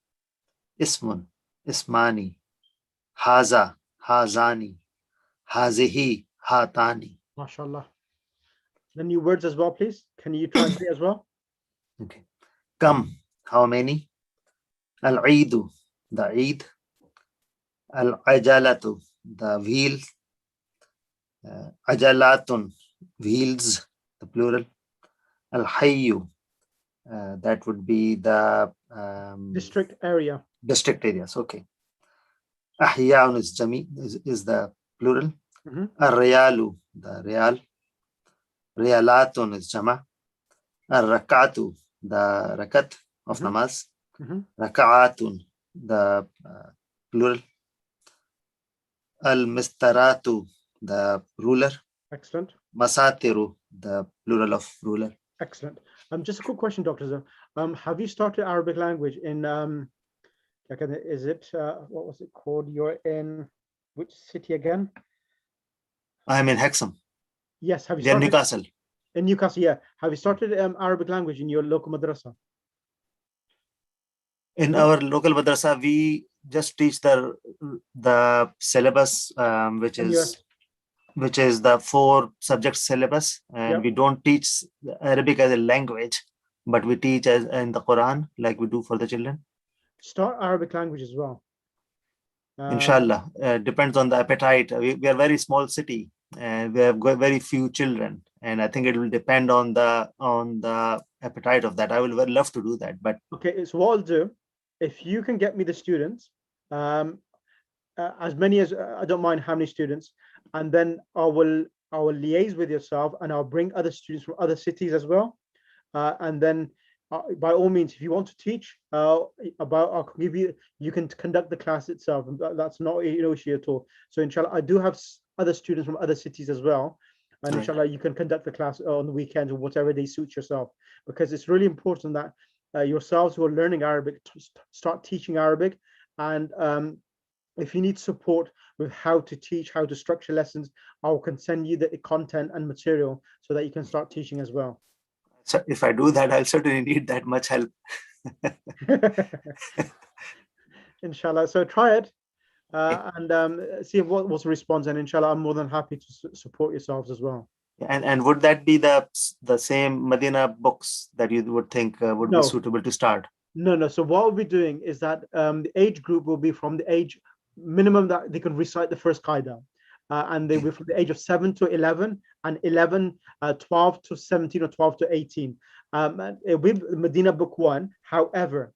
ismun, ismani, haza, hazani, hazihi, hatani. MashaAllah. The new words as well, please. Can you translate as well? Okay. Come, how many? Al-Eidu, the Eid. Al-Ajalatu, the wheel. Ajalatun, wheels, the plural. Al-Hayyu, that would be the District area. District areas. Okay. Ahyaun is Jami, is the plural. Al-Riyalu, the Riyal. Riyalatun is Jama. Al-Rakatu, the Rakat of namaz. Raka'atun, the plural. Al-Mistaratu, the ruler. Excellent. Masatiru, the plural of ruler. Excellent. Just a quick question, Dr. Zah. Have you started Arabic language in, is it, what was it called? You're in which city again? I'm in Hexham. Yes. Have you Near started? Newcastle. In Newcastle, yeah. Have you started Arabic language in your local madrasa? In our local madrasa, we just teach the syllabus, which is the 4 subject syllabus, and we don't teach Arabic as a language, but we teach as in the Quran, like we do for the children. Start Arabic language as well. Inshallah, depends on the appetite. We are a very small city, and we have got very few children, and I think it will depend on the appetite of that. I will love to do that, but okay. So what I'll do, if you can get me the students, as many as I don't mind how many students, and then I will liaise with yourself, and I'll bring other students from other cities as well, and then by all means, if you want to teach I'll give you, you can conduct the class itself, and that's not an issue at all. So inshallah, I do have other students from other cities as well, and inshallah you can conduct the class on the weekends or whatever they suit yourself, because it's really important that yourselves who are learning Arabic start teaching Arabic. And if you need support with how to teach, how to structure lessons, I can send you the content and material so that you can start teaching as well. So if I do that, I'll certainly need that much help. Inshallah. So try it and see what's the response. And inshallah, I'm more than happy to support yourselves as well. And would that be the same Madinah books that you would think would be suitable to start? No. So what we'll be doing is that the age group will be from the age minimum that they can recite the first qaida. And they will be from the age of 7 to 11, and 12 to 17, or 12 to 18. With Medina Book 1, however,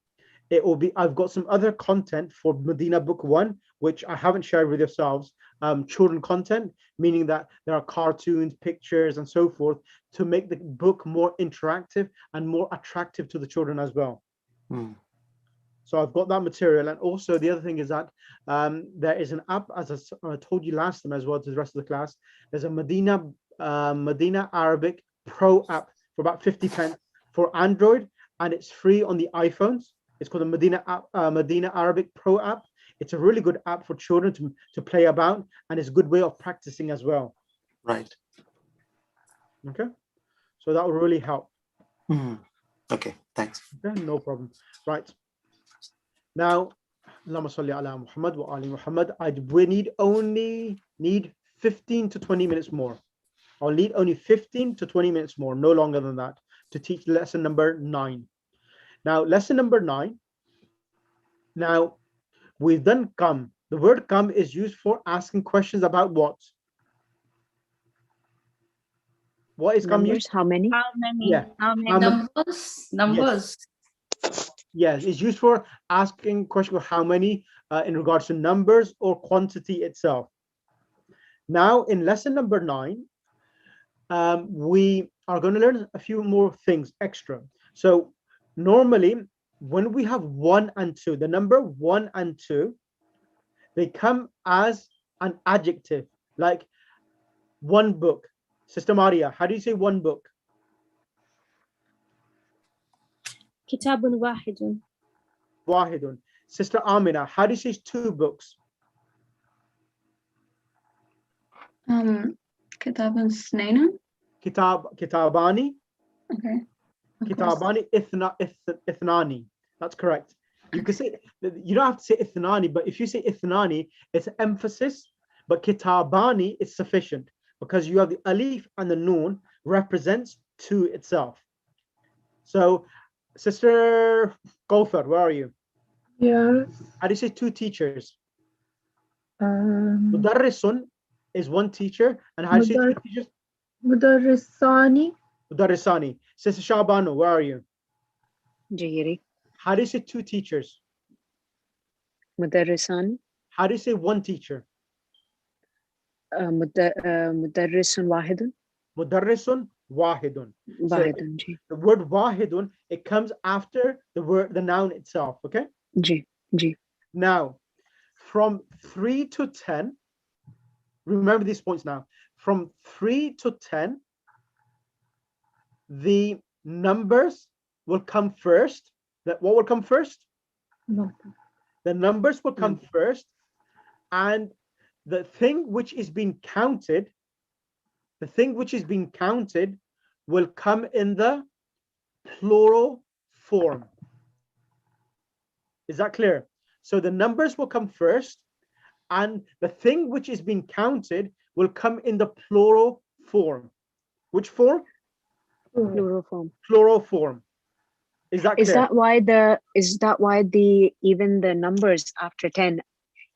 it will be, I've got some other content for Medina Book 1, which I haven't shared with yourselves, children content, meaning that there are cartoons, pictures, and so forth, to make the book more interactive and more attractive to the children as well. So I've got that material. And also the other thing is that there is an app, as I told you last time as well to the rest of the class, there's a Madinah Arabic Pro app for about 50 pence for Android, and it's free on the iPhones. It's called the Madinah Arabic Pro app. It's a really good app for children to play about, and it's a good way of practicing as well. Right. Okay. So that will really help. Okay, thanks. Okay, no problem. Right. Now, Allahumma salli ala Muhammad wa ali Muhammad. We only need 15 to 20 minutes more. I'll need only 15 to 20 minutes more, no longer than that, to teach lesson number 9. Now, lesson number 9. Now, we've done come. The word come is used for asking questions about what? What is come used? How many? How many? Yeah. How many? Numbers. Yes, it's used for asking question of how many in regards to numbers or quantity itself. Now, in lesson number 9, we are going to learn a few more things extra. So normally, when we have 1 and 2, the number 1 and 2, they come as an adjective, like one book. Sister Maria, how do you say one book? Kitabun wahidun. Wahidun. Sister Amina, how do you say 2 books? Kitabun snaina. Kitabani. Okay. Kitabani ithnani. That's correct. You can say, you don't have to say ithnani, but if you say ithnani, it's emphasis, but kitabani is sufficient because you have the alif and the noon represents 2 itself. So, Sister Kauthar, where are you? Yes. How do you say 2 teachers? Mudarrisun is 1 teacher, and how do you say 2 teachers? Mudarrisani. Mudarrisani. Sister Shabano, where are you? Jayiri. How do you say 2 teachers? Mudarrisan. How do you say 1 teacher? Mudarrisun wahidun. Mudarrisun wahidun. Wahidun, So the word wahidun, it comes after the noun itself. Okay. Ji. Now, from 3 to 10, remember these points now. From 3 to 10, the numbers will come first. What will come first? No. The numbers will come first, and the thing which is being counted, will come in the plural form. Is that clear? So the numbers will come first, and the thing which is being counted will come in the plural form. Which form? Plural form. Plural form. Is that clear? Is that why even the numbers after 10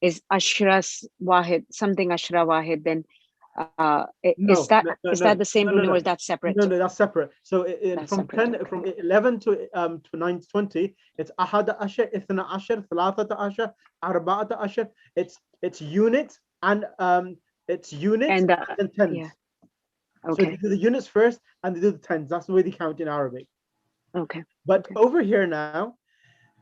is ashras wahid, something ashra wahid, then is that the same ruling or is that separate? No, that's separate. So from 11 to 9 to 20, it's ahada ashar, ithna ashar, thalathata ashar, arba'ata ashar. It's unit and and tens. Yeah. Okay. So they do the units first and they do the tens. That's the way they count in Arabic. Okay. But over here now,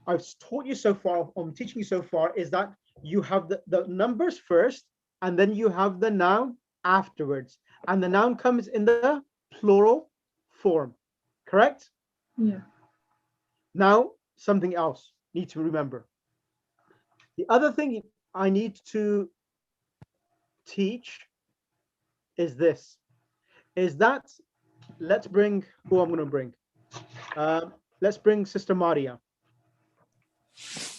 I've taught you so far, I'm teaching you so far, is that you have the numbers first, and then you have the noun afterwards. And the noun comes in the plural form. Correct? Yeah. Now, something else you need to remember. The other thing I need to teach is this. Is that, let's bring, who I'm going to bring. Let's bring Sister Maria.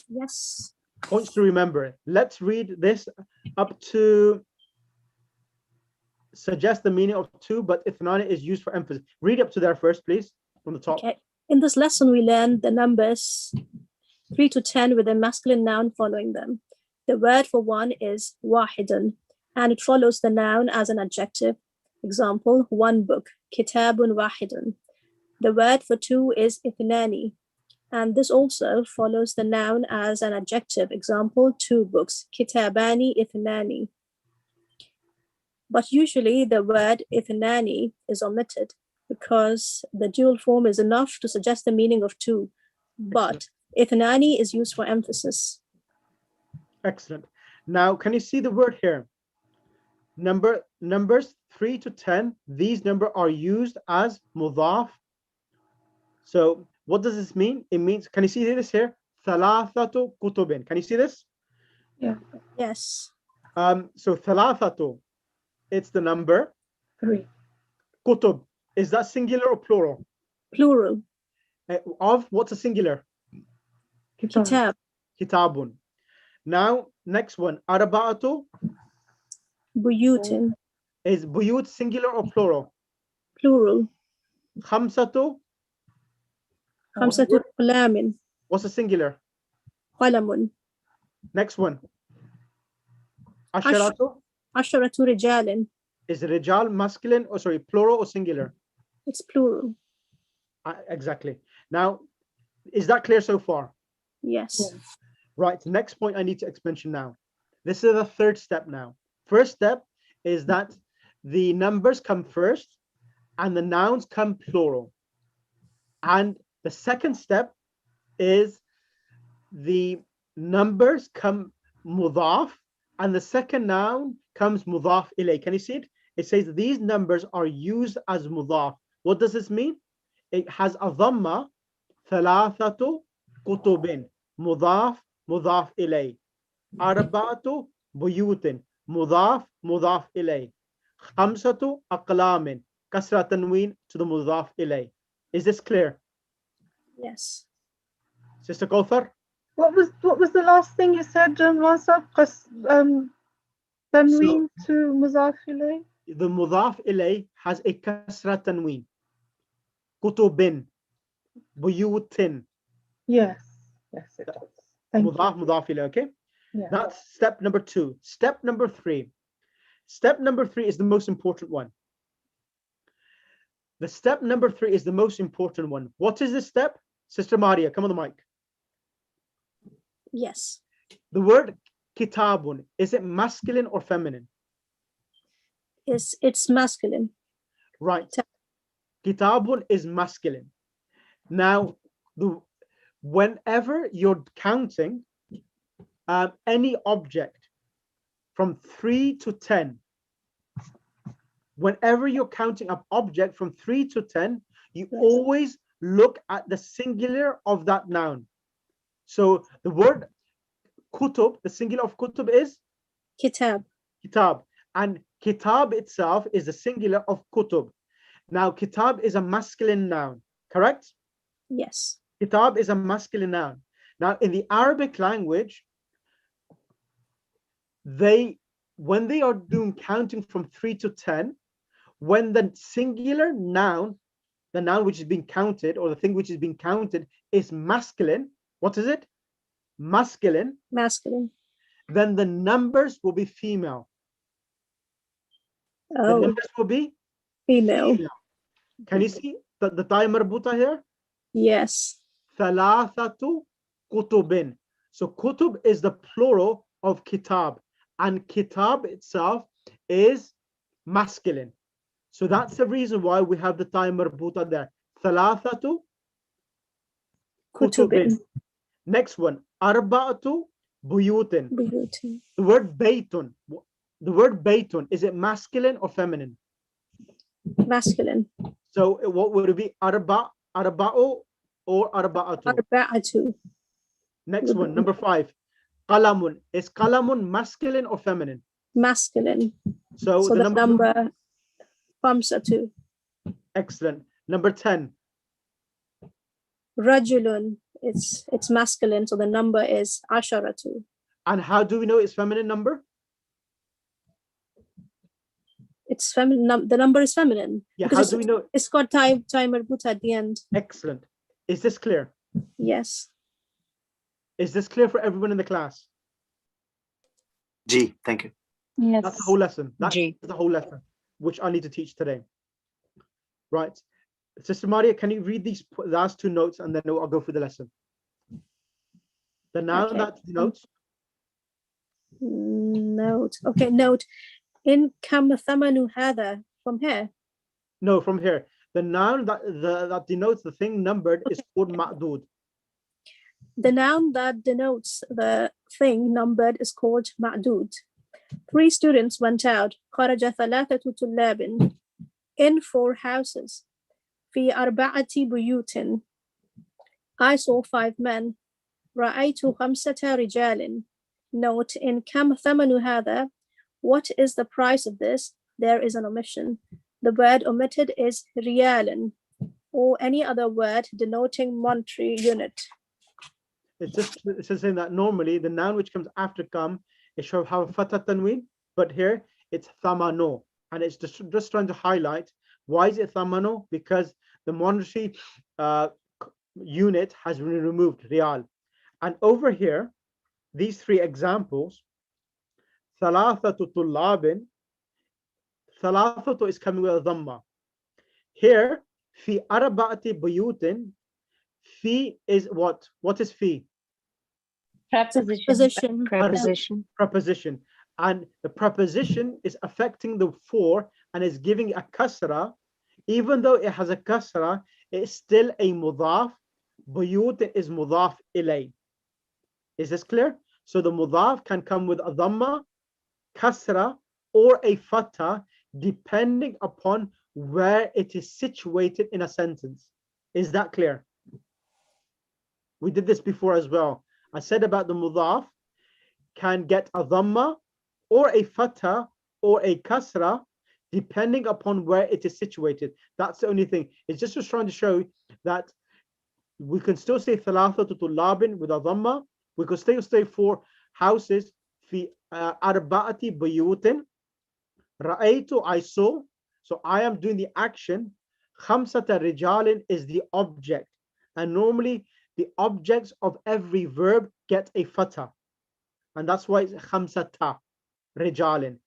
Yes. Points to remember. Let's read this up to suggest the meaning of 2, but ithnani is used for emphasis. Read up to there first, please, from the top. Okay. In this lesson, we learned the numbers 3 to 10 with a masculine noun following them. The word for 1 is wahidun, and it follows the noun as an adjective. Example, 1 book, kitabun wahidun. The word for 2 is ithnani, and this also follows the noun as an adjective. Example, 2 books, kitabani ithnani. But usually the word ithnani is omitted because the dual form is enough to suggest the meaning of 2. But Ithnani is used for emphasis. Excellent. Now, can you see the word here? Numbers 3 to 10, these numbers are used as mudaf. So what does this mean? It means, can you see this here? Thalathatu kutubin. Can you see this? Yeah. Yes. So thalathatu, it's the number. 3. Kutub, is that singular or plural? Plural. Of what's a singular? Kitab. Kitabun. Now, next one. Arba'atu Buyutin. is buyut singular or plural? Plural. Khamsatu. Khamsatu qalamin. What's a singular? Qalamun. Next one. Asharatu Asharatu rijalin. is rijal masculine or sorry, plural or singular? It's plural. Exactly. Now, is that clear so far? Yes. Right. Next point I need to mention now. This is the third step now. First step is that the numbers come first and the nouns come plural. And the second step is the numbers come mudaf and the second noun comes mudaf ilay. Can you see it? It says these numbers are used as mudaf. What does this mean? It has a dhamma, thalathatu kutubin, mudaf, mudaf ilay. Arba'atu buyutin, mudaf, mudaf ilay. Khamsatu aqlamin, kasra tanween to the mudaf ilay. Is this clear? Yes. Sister Kauthar? What was the last thing you said, Wasab? Tanween to mudaf ilay? The mudaf ilay has a kasra tanween. Kutubin, buyutin. Yes. Yes, it does. Mudaf, mudaf ilay, okay? Yeah. That's step number 2. Step number 3. Step number 3 is the most important one. The step number 3 is the most important one. What is this step? Sister Maria, come on the mic. Yes. The word kitabun, is it masculine or feminine? It's masculine. Right. Kitabun is masculine. Now, whenever you're counting any object from 3 to 10, whenever you're counting an object from 3 to 10, you always look at the singular of that noun. So the word kutub, the singular of kutub is? Kitab. Kitab. And kitab itself is the singular of kutub. Now, kitab is a masculine noun, correct? Yes. Kitab is a masculine noun. Now, in the Arabic language, when they are doing counting from 3 to 10, when the singular noun, the noun which is being counted or the thing which is being counted is masculine, what is it? Masculine. Masculine. Then the numbers will be female. Oh. The numbers will be female. Can you see the timer buta here? Yes. Thalathatu kutubin. So kutub is the plural of kitab, and kitab itself is masculine. So that's the reason why we have the timer buta there. Thalathatu kutubin. Next one, arba'atu buyutin. Buyutin. The word baytun. The word baytun, is it masculine or feminine? Masculine. So what would it be? Arba'u or arba'atu? Arba'atu. Next one, number 5. Qalamun. Is qalamun masculine or feminine? Masculine. So the number khamsatu. Excellent. Number 10. Rajulun. It's masculine, so the number is asharatu. And how do we know it's feminine number? It's feminine. The number is feminine. Yeah, how do we know? It's got timer buta at the end. Excellent. Is this clear? Yes. Is this clear for everyone in the class? G, thank you. Yes. That's the whole lesson. That's G. the whole lesson, which I need to teach today. Right. Sister Maria, can you read these last 2 notes and then I'll go through the lesson? The noun Okay. that denotes. Note. Okay, note. In kam thamanu hadha, from here. No, from here. The noun that denotes the thing numbered is called ma'dud. The noun that denotes the thing numbered is called ma'dud. 3 students went out. خرج 3 طلاب. In 4 houses. في 4 بيوت. I saw 5 men. رأيت 5 رجال. Note, in كم ثمن هذا? What is the price of this? There is an omission. The word omitted is ريال, or any other word denoting monetary unit. It's just saying that normally the noun which comes after kam, it should have fatha tanween, but here it's thamano, and it's just trying to highlight why is it thamano, because the monetary unit has been removed, real. And over here, these 3 examples, thalathatu tullabin, thalathatu is coming with a dhamma. Here, fi arba'ati buyutin, fi is what? What is fi? Preposition. Preposition. And the preposition is affecting the 4 and is giving a kasra. Even though it has a kasra, it's still a mudaf. Buyut is mudaf ilay. Is this clear? So the mudaf can come with a dhamma, kasra, or a fatha, depending upon where it is situated in a sentence. Is that clear? We did this before as well. I said about the mudaf can get a dhamma or a fatha or a kasra depending upon where it is situated. That's the only thing. It's just trying to show that we can still say thalathatu tullabin with a dhamma. We could still say 4 houses. Fi arba'ati buyutin. Ra'aytu, I saw. So I am doing the action. Khamsata rijalin is the object. And normally the objects of every verb get a fatha. And that's why it's khamsata rijalin.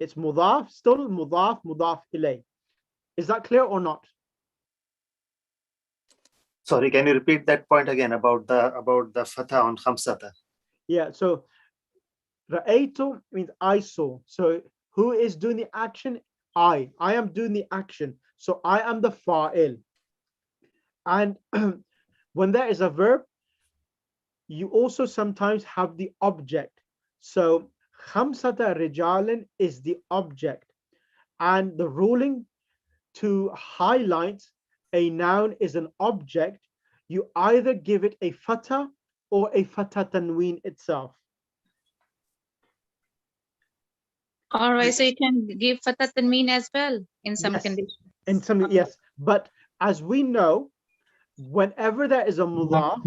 It's mudaf, still mudaf, mudaf ilay. Is that clear or not? Sorry, can you repeat that point again about the fatha on khamsata? Yeah, so ra'aytu means I saw. So who is doing the action? I am doing the action. So I am the fa'il. And when there is a verb, you also sometimes have the object. So khamsata rijalin is the object. And the ruling to highlight a noun is an object, you either give it a fatha or a fatha tanween itself. All right, so you can give fatha tanween as well in some Yes. conditions. In some, yes, but as we know, whenever there is a mudaf,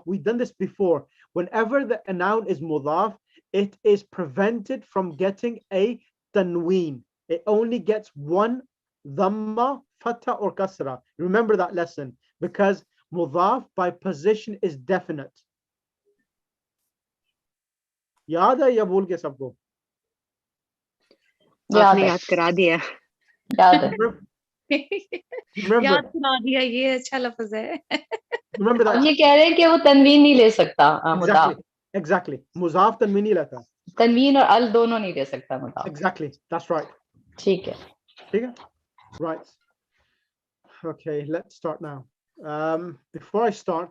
we've done this before. Whenever a noun is mudaf, it is prevented from getting a tanween. It only gets one dhamma, fatha, or kasra. Remember that lesson, because mudaf by position is definite. याद है या भूल गए सबको? आपने याद करा दिया. याद है. याद करा दिया, ये अच्छा लफ्ज है. Remember that. ये कह रहे हैं कि वो तनवीन नहीं ले सकता. Exactly. मुजाफ तनवीन नहीं लेता. तनवीन और अल दोनों नहीं ले सकता मुजाफ. Exactly. That's right. ठीक है. ठीक है. Right. Okay, let's start now. Before I start,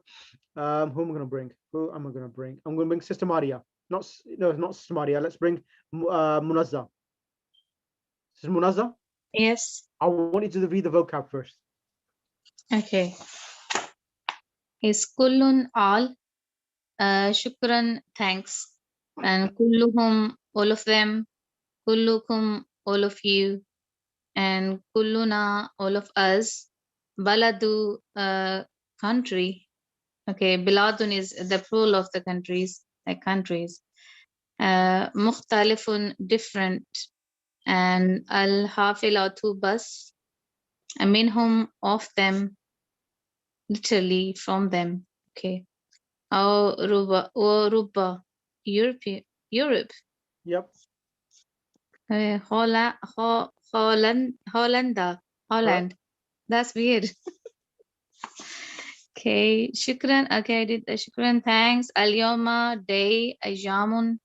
who am I going to bring? I'm going to bring Sister Maria. Not Sister Maria. Let's bring Munazza. Sister Munazza? Yes. I want you to read the vocab first. Okay. Is kullun all, shukran, thanks, and kulluhum, all of them, kullukum, all of you, and kulluna, all of us, baladu, country. Okay, biladun is the plural of the countries, like countries. Mukhtalifun, different, and al-hafilatu bus, minhum, of them, literally from them. Okay. Ruba, Europe. Yep. Holland. That's weird. Okay, shukran. Okay, I did the shukran. Thanks. Al-yawma, day. Ayyamun.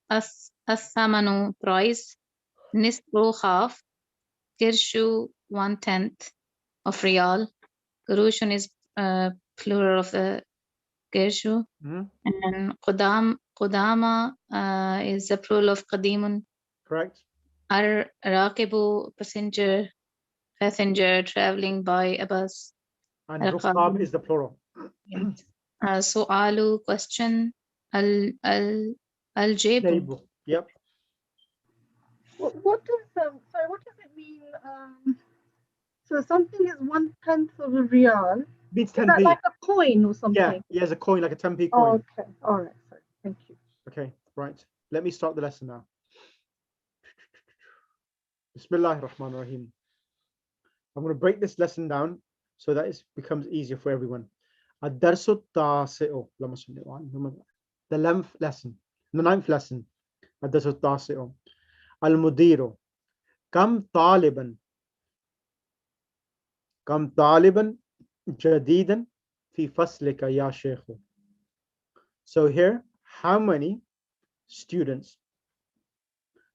As-samanu, price. Nisfu, half. Kirshu, 1/10 of riyal. Gurushun is plural of the Gershu. And Qudama is the plural of Qadimun. Correct. Raqibu, passenger traveling by a bus. And Rukab is the plural. Yes. Su'alu, question. Al-Jaybu. Yep. What does it mean? So something is 1/10 of a riyal. Means Is 10p. that like a coin or something? Yeah, as a coin, like a 10p coin. Oh, okay. All right. Sorry. Thank you. Okay, right. Let me start the lesson now. Bismillahir Rahmanir Rahim. I'm going to break this lesson down so that it becomes easier for everyone. Ad-darsu tasi'u. The 11th lesson. The 9th lesson. Ad-darsu tasi'u. Al-mudiru. Kam taliban jadidan fi faslika ya shaykhu. So here, how many students?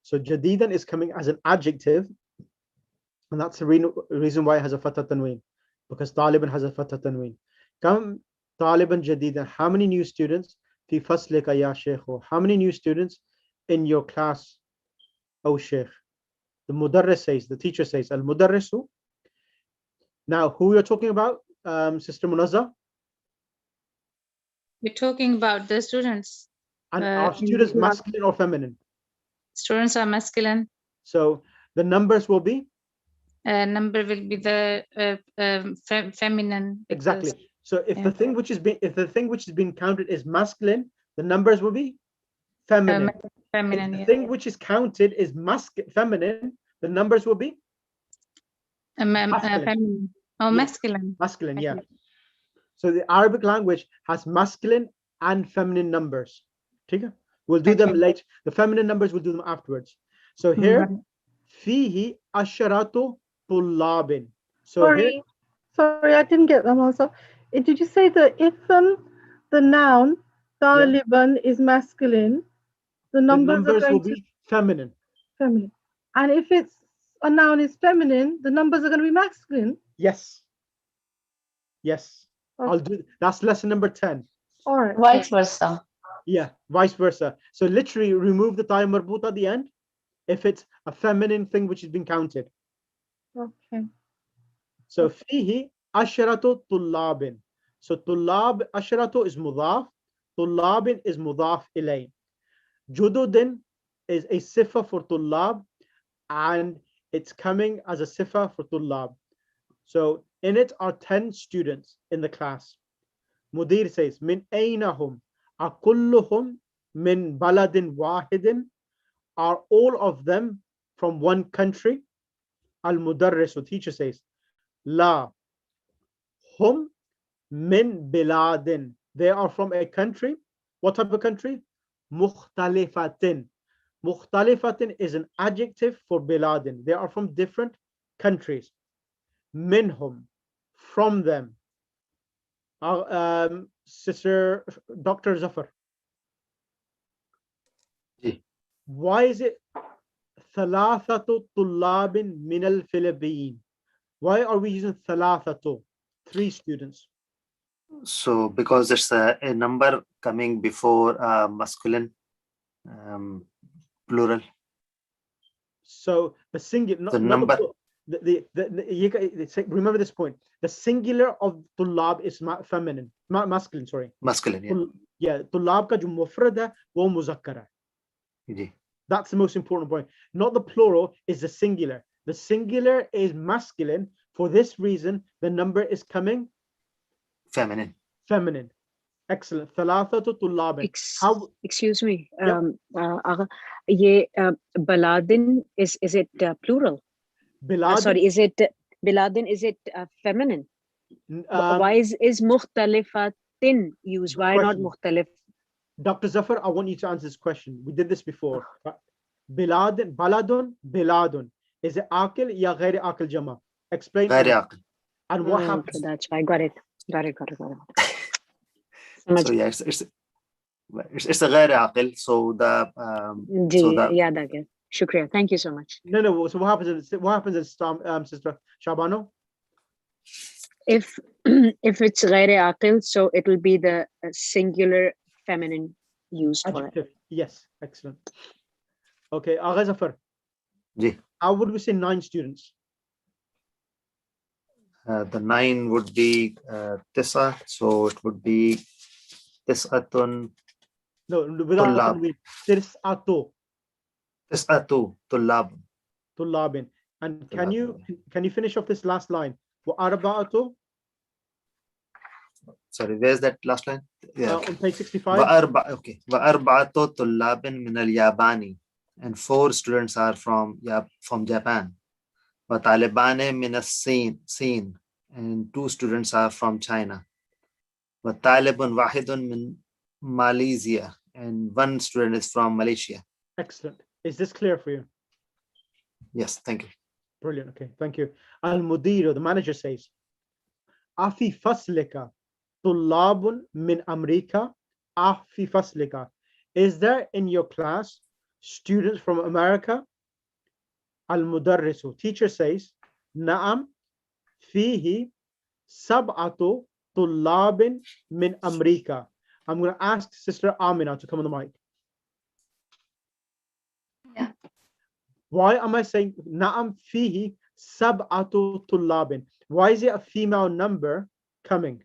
So jadidan is coming as an adjective, and that's the reason why it has a fatha tanween, because taliban has a fatha tanween. Kam taliban jadidan, how many new students? Fi faslika ya shaykhu, how many new students in your class, O shaykh? The mudarris says, the teacher says, al mudarrisu. Now, who you're talking about, Sister Munazza? We're talking about the students. And are students masculine or feminine? Students are masculine. So the numbers will be? Number will be the feminine. Exactly. So if the thing which is being counted is masculine, the numbers will be feminine. Feminine. If the thing which is counted is feminine, the numbers will be masculine. Feminine. Oh, yeah. masculine. Masculine, yeah. So the Arabic language has masculine and feminine numbers. Okay? We'll do them later. The feminine numbers, we'll do them afterwards. So here, fihi asharatu tullabin. So sorry, I didn't get them also. Did you say that if the noun taliban is masculine, the numbers will be feminine. Feminine. And if it's a noun is feminine, the numbers are going to be masculine? Yes. Yes. Okay. I'll do that's lesson number 10. All right. Vice versa. Yeah, vice versa. So literally remove the ta marbut at the end if it's a feminine thing which is being counted. Okay. So fihi asharatu tullabin. So tullab, asharatu is mudaf, tullabin is mudaf ilay. Jududin is a sifa for tullab, and it's coming as a sifa for tullab. So in it are 10 students in the class. Mudir says, min aynahum, akulluhum min baladin wahidin, are all of them from one country? Al-mudarris, the teacher says, la, hum min biladin, they are from a country. What type of country? Mukhtalifatin. Mukhtalifatin is an adjective for biladin. They are from different countries. Minhum, from them. Sister Dr. Zafar. Why is it thalathatu tullabin min al-Philippines? Why are we using thalathatu? 3 students. So because it's a number coming before masculine plural. So the singular, the number. Remember this point. The singular of tullab is feminine, masculine. Sorry. Masculine. Yeah. Yeah. Tullab ka jo mufrad hai, wo muzakkar hai. That's the most important point. Not the plural, is the singular. The singular is masculine. For this reason, the number is coming feminine. Feminine. Excellent. Thalathatu tullabin. Excuse me. Ye baladin is it plural? Biladin. Sorry, is it biladin? Is it feminine? Why is mukhtalifatin used? Why not mukhtalif? Dr. Zafar, I want you to answer this question. We did this before. Biladin, baladun, biladun. Is it akil ya ghair akil jama? Explain. Ghair akil. And what happens? Okay, that's why. Got it. Got it. So yeah, it's a ghair akil. So the yeah, that Shukriya. Thank you so much. No. So what happens is Sister Shabano? If if it's غير عاقل, so it will be the singular feminine used for it. Adjective. Yes, excellent. Okay, Agha Zafar. Ji. How would we say 9 students? The 9 would be tisa, so it would be tisatun. No, without tanween. Tis'atu. Tis'atu tullab. Tullabin. And can you finish off this last line? Wa arba'atu? Sorry, where's that last line? Yeah. On page 65. Okay. Wa arba'atu tullabin min al-Yabani. And 4 students are from Japan. Wa talibane min as-Sin. And 2 students are from China. Wa talibun wahidun min Malaysia. And 1 student is from Malaysia. Excellent. Is this clear for you? Yes, thank you. Brilliant. Okay, thank you. Al-Mudiru, the manager says, Afi faslika tullabun min Amerika. Afi faslika. Is there in your class students from America? Al-Mudarrisu, teacher says, Naam fihi sab'atu tullabin min Amerika. I'm going to ask Sister Amina to come on the mic. Yeah. Why am I saying Naam fihi sab'atu tullabin? Why is it a female number coming?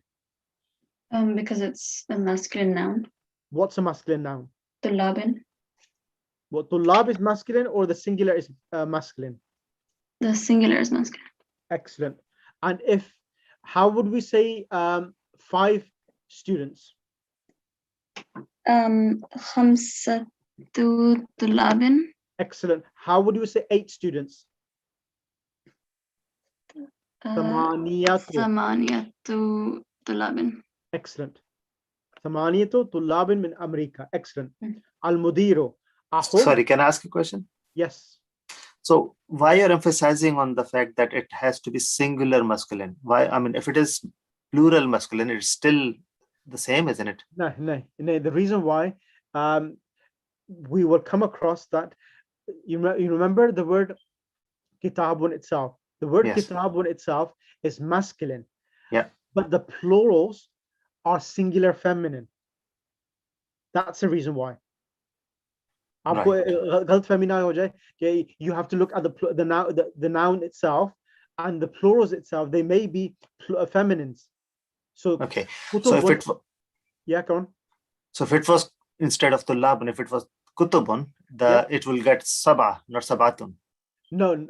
Because it's a masculine noun. What's a masculine noun? Tullabin. What, tullab is masculine or the singular is masculine? The singular is masculine. Excellent. And how would we say 5 students? خمسة طلاب. Excellent. How would you say 8 students? ثمانية طلاب. Excellent. ثمانية طلاب من أمريكا. Excellent. Al-Mudiru. Sorry, can I ask a question? Yes. So why you're emphasizing on the fact that it has to be singular masculine? Why? I mean, if it is plural masculine, it's still the same, isn't it? No. The reason why we will come across that, you remember the word kitabun itself. The word kitabun itself is masculine. Yeah. But the plurals are singular feminine. That's the reason why. Right. You have to look at the noun itself and the plurals itself. They may be feminines. So okay. So if it go on. So if it was instead of tullabun, if it was kutubun, it will get sabah, not sabatun. No.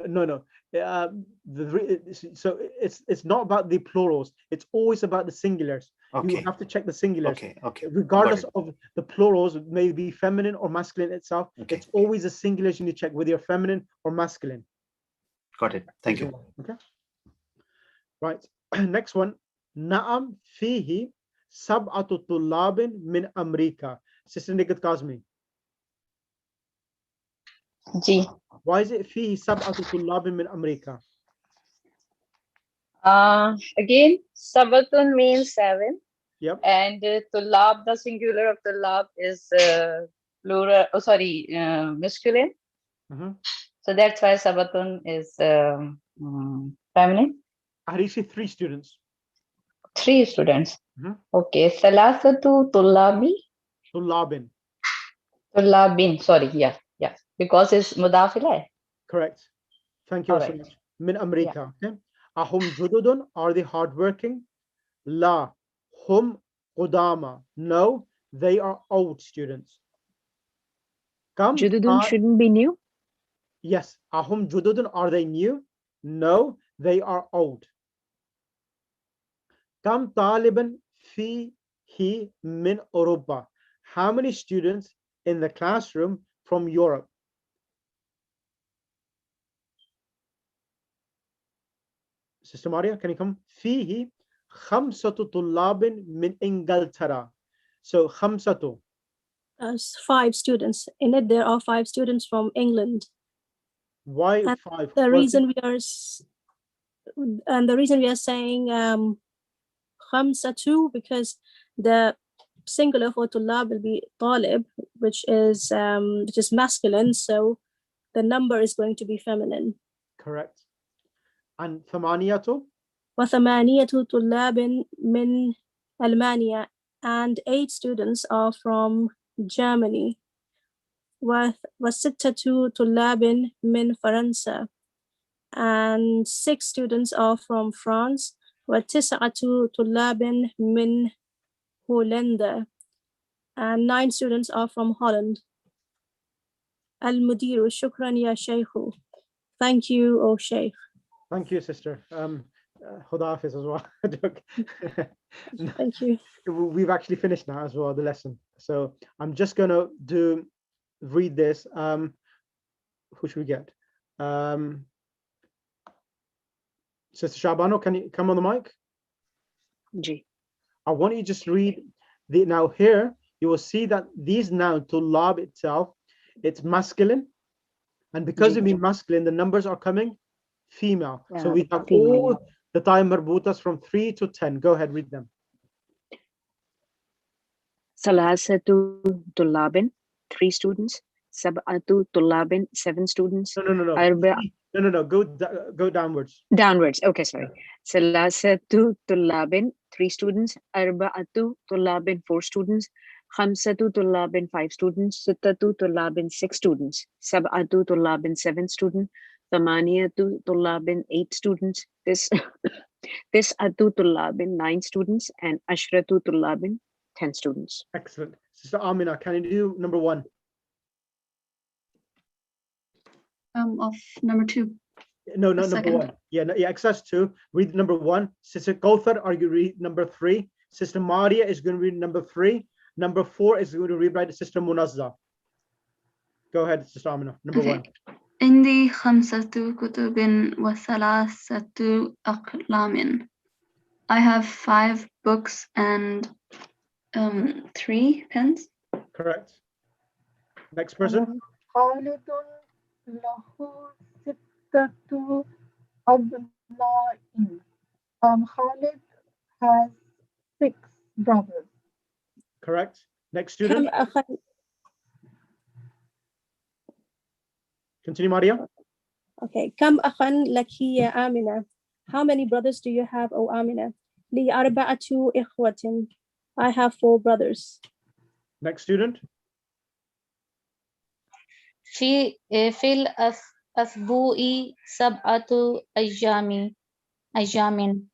So it's not about the plurals. It's always about the singulars. Okay. You have to check the singulars. Okay. Regardless of the plurals, it may be feminine or masculine itself. Okay. It's always the singulars you need to check, whether you're feminine or masculine. Got it. Thank you. Okay. Right. Next one. Naam fihi sab'atu tullabin min Amerika. Sister Nikat Kazmi. Ji. Why is it fihi sab'atu tullabin min Amerika? Again, sabatun means 7. Yep. And tullab, the singular of tullab is plural. Oh, sorry, masculine. So that's why sabatun is feminine. How do you say 3 students? 3 students. Okay. Salasatu tullabi. Tullabin. Tullabin. Sorry. Yeah. Because it's mudafila. Correct. Thank you so much. Min Amerika. Okay. Ahum jududun, are they hardworking? La. Hum qudama. No, they are old students. Jududun shouldn't be new. Yes. Ahum jududun, are they new? No, they are old. Kam taliban fihi min Europa. How many students in the classroom from Europe? Sister Maria, can you come? Fihi khamsatu tullabin min Ingilterra. So khamsatu. 5 students. In it, there are 5 students from England. Why and 5? The reason we are saying khamsatu, because the singular for tullab will be talib, which is masculine. So the number is going to be feminine. Correct. And thamaniyatu? وثمانية طلاب من ألمانيا, and 8 students are from Germany. وستة طلاب من فرنسا, and 6 students are from France. وتسعة طلاب من هولندا, and 9 students are from Holland. المدير, شكرا يا شيخ. Thank you, O Sheikh. Thank you, sister. Khuda Hafiz as well. Thank you. We've actually finished now as well, the lesson. So I'm just going to read this. Who should we get? Sister Shabano, can you come on the mic? Ji. I want you to just read the, now here, you will see that these noun, tulab itself, it's masculine. And because it being masculine, the numbers are coming female. So we have female. all the time marbutas from 3 to 10. Go ahead, read them. Salasatu Tulabin, 3 students. Sab'atu Tulabin, 7 students. No. Go downwards. Downwards. Okay, sorry. Salasatu Tulabin, 3 students. Arba'atu Tulabin, 4 students. Khamsatu Tulabin, 5 students. Sittatu Tulabin, 6 students. Sab'atu Tulabin, 7 students. Thamaniyatu Tulabin, 8 students. This Atu Tulabin, 9 students. And Ashratu Tulabin, 10 students. Excellent. Sister Amina, can you do number 1? Of number 2. No, not number 1. Yeah, exercise 2. Read number 1. Sister Kauthar, are you read number 3? Sister Maria is going to read number 3. Number 4 is going to read by Sister Munazza. Go ahead, Sister Amina. Number 1. عندي 5 كتب و3 أقلام. I have 5 books and 3 pens. Correct. Next person. خالد له 6 أبناء. Khalid has 6 brothers. Correct. Next student. Continue, Maria. Okay. كم أخا لك يا آمنة? How many brothers do you have, O Amina? لي 4 إخوة. I have 4 brothers. Next student. في الأسبوع 7 أيام.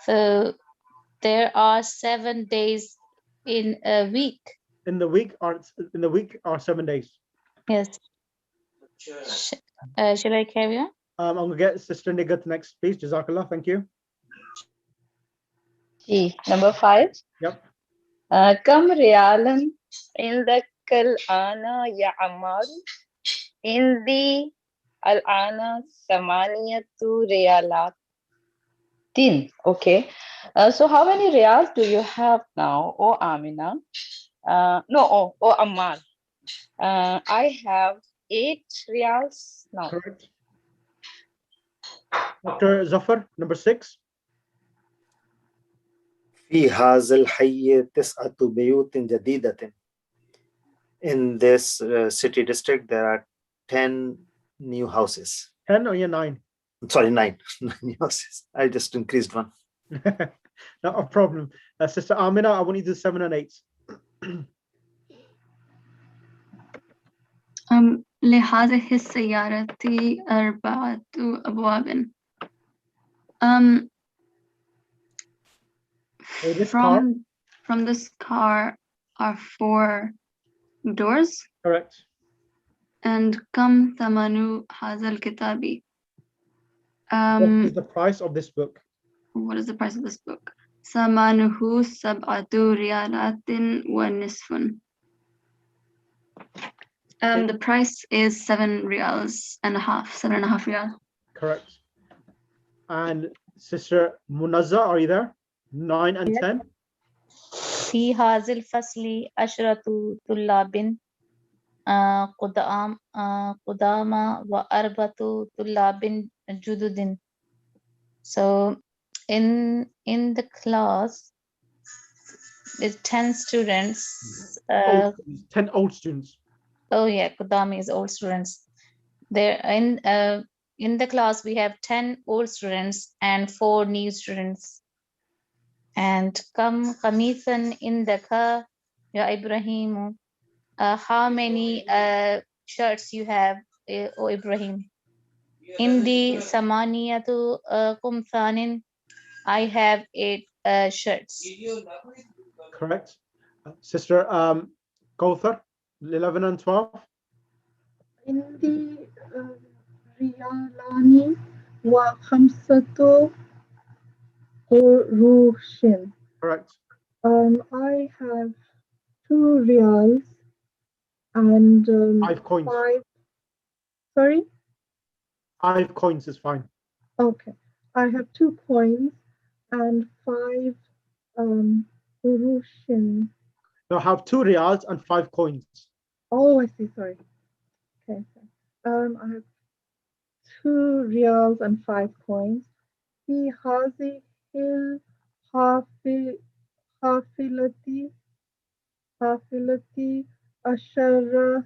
So there are 7 days in a week. In the week are 7 days. Yes. Should I carry on? I'm going to get Sister Nigat next, please. Jazakallah. Thank you. Number 5. Yep. Kam riyalan indakal ana ya amal. Indi al ana samaniyatu riyalat. Okay. So how many riyals do you have now, O Amina? O Ammar. I have 8 riyals now. Correct. Dr. Zafar, number 6. في هذا الحي 9 بيوت جديدة. In this city district, there are 10 new houses. 10 or 9? Sorry, 9. 9 new houses. I just increased one. Not a problem. Sister Amina, I want you to do 7 and 8. لهذه السيارة 4 أبواب. From this car are 4 doors. Correct. And كم ثمن هذا الكتاب? What is the price of this book? What is the price of this book? ثمنه 7 ريالات ونصف. The price is 7 riyals and a half, 7.5 riyal. Correct. And Sister Munazza, are you there? 9 and 10. في هذا الفصل 10 طلاب قدامى و4 طلاب جدد. So in the class with 10 students. 10 old students. Oh yeah, Qudami is old students. They're in in the class we have 10 old students and 4 new students. And kam khamisan indaka ya Ibrahim. How many shirts you have, O Ibrahim? Indi samaniyatu kumthanin. I have 8 shirts. Correct. Sister Kauthar, 11 and 12. Indi riyalani wa khamsatu qurushin. Correct. I have 2 riyals and 5 coins. 5. Sorry? 5 coins is fine. Okay. I have 2 coins and 5 qurushin. No, have 2 riyals and 5 coins. Oh, I see. Sorry. Okay. I have 2 riyals and 5 coins. في هذه حافلة عشرة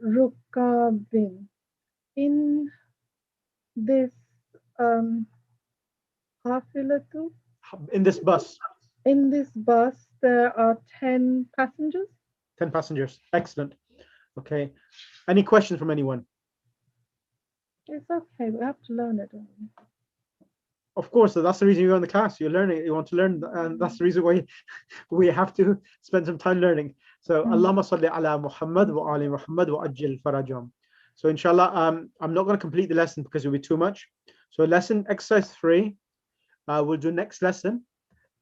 ركاب. In this حافلة, In this bus. in this bus there are 10 passengers. 10 passengers. Excellent. Okay. Any questions from anyone? It's okay. We have to learn it. Of course, that's the reason you're in the class. You're learning. You want to learn, and that's the reason why we have to spend some time learning. So, Allahumma salli ala Muhammad wa ali Muhammad wa ajil farajam. So, inshallah, I'm not going to complete the lesson because it will be too much. So, lesson exercise 3, we'll do next lesson,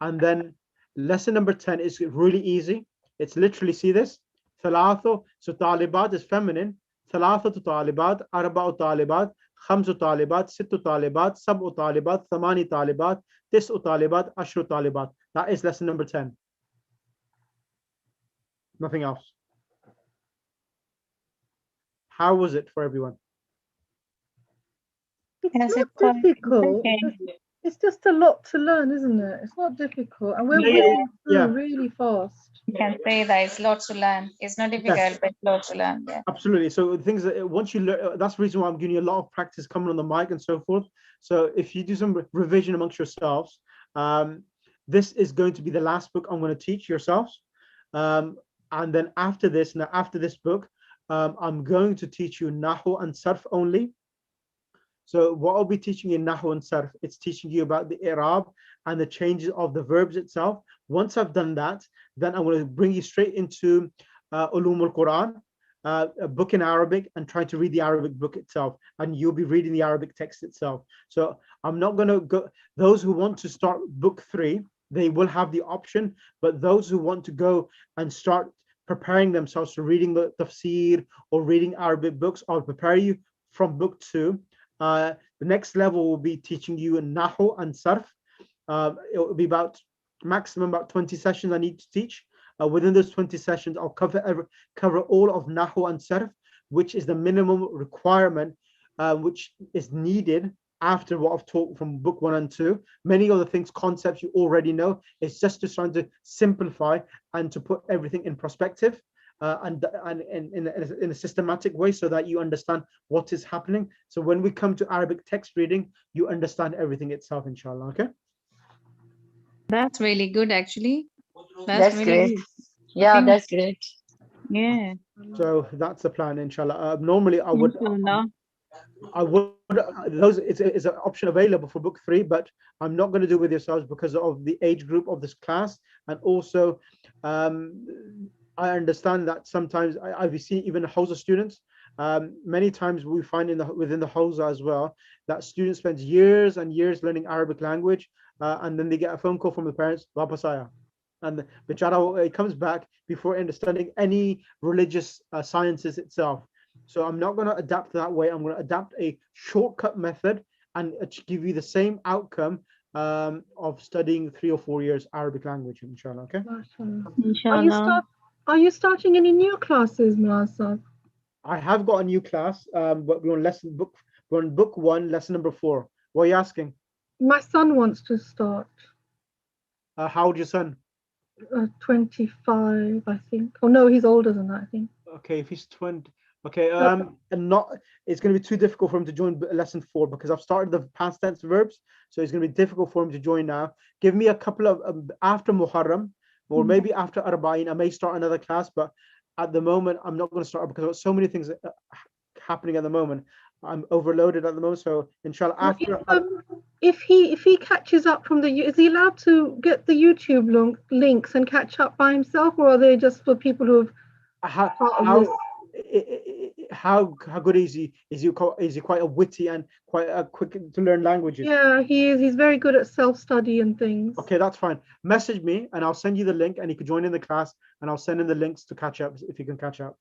and then lesson number 10 is really easy. It's literally, see this, thalatho. So, talibat is feminine. ثلاثة طالبات أربع طالبات خمس طالبات ست طالبات سبع طالبات ثماني طالبات تسع طالبات عشر طالبات. That is lesson number 10. Nothing else. How was it for everyone? It's not difficult. It's just a lot to learn, isn't it? It's not difficult. And we're really fast. You can say that it's lots to learn. It's not difficult, yes, but lots to learn. Yeah. Absolutely. So the things that once you learn, that's the reason why I'm giving you a lot of practice coming on the mic and so forth. So if you do some revision amongst yourselves, this is going to be the last book I'm going to teach yourselves. And then after this book, I'm going to teach you Nahu and Sarf only. So what I'll be teaching you in Nahu and Sarf, it's teaching you about the i'rab and the changes of the verbs itself. Once I've done that, then I'm going to bring you straight into Ulum al-Quran, a book in Arabic, and try to read the Arabic book itself. And you'll be reading the Arabic text itself. So I'm not going to go, those who want to start book 3, they will have the option, but those who want to go and start preparing themselves to reading the tafsir or reading Arabic books, I'll prepare you from book 2. The next level will be teaching you in Nahu and Sarf. It will be maximum about 20 sessions I need to teach. Within those 20 sessions, I'll cover all of Nahu and Sarf, which is the minimum requirement, which is needed after what I've taught from book 1 and 2. Many of the things, concepts you already know. It's just trying to simplify and to put everything in perspective. And in a systematic way so that you understand what is happening. So when we come to Arabic text reading, you understand everything itself, inshallah. Okay? That's really good, actually. That's really great. good. Yeah, that's great. Yeah. So that's the plan, inshallah. Normally I would those it's an option available for book 3, but I'm not going to do it with yourselves because of the age group of this class, and also I understand that sometimes I've seen even Hausa students. Many times we find within the Hausa as well that students spend years and years learning Arabic language, and then they get a phone call from the parents, Baba Saya, and the Bichara, it comes back before understanding any religious sciences itself. So I'm not going to adapt that way. I'm going to adapt a shortcut method and give you the same outcome of studying 3 or 4 years Arabic language, inshallah. Okay. Inshallah. Are you starting any new classes, Muassar? I have got a new class, but we're on book 1, lesson number 4. What are you asking? My son wants to start. How old is your son? 25, I think. Oh no, he's older than that, I think. Okay, if he's 20, Okay, and it's going to be too difficult for him to join lesson 4 because I've started the past tense verbs, so it's going to be difficult for him to join now. Give me a couple of after Muharram, or maybe after Arba'in. I may start another class, but at the moment I'm not going to start because there's so many things happening at the moment. I'm overloaded at the moment, so inshallah after. If he catches up from is he allowed to get the YouTube links and catch up by himself, or are they just for people who have? How good is he? Is he quite a witty and quite a quick to learn languages? Yeah, he is. He's very good at self-study and things. Okay, that's fine. Message me and I'll send you the link, and you can join in the class, and I'll send in the links to catch up if you can catch up.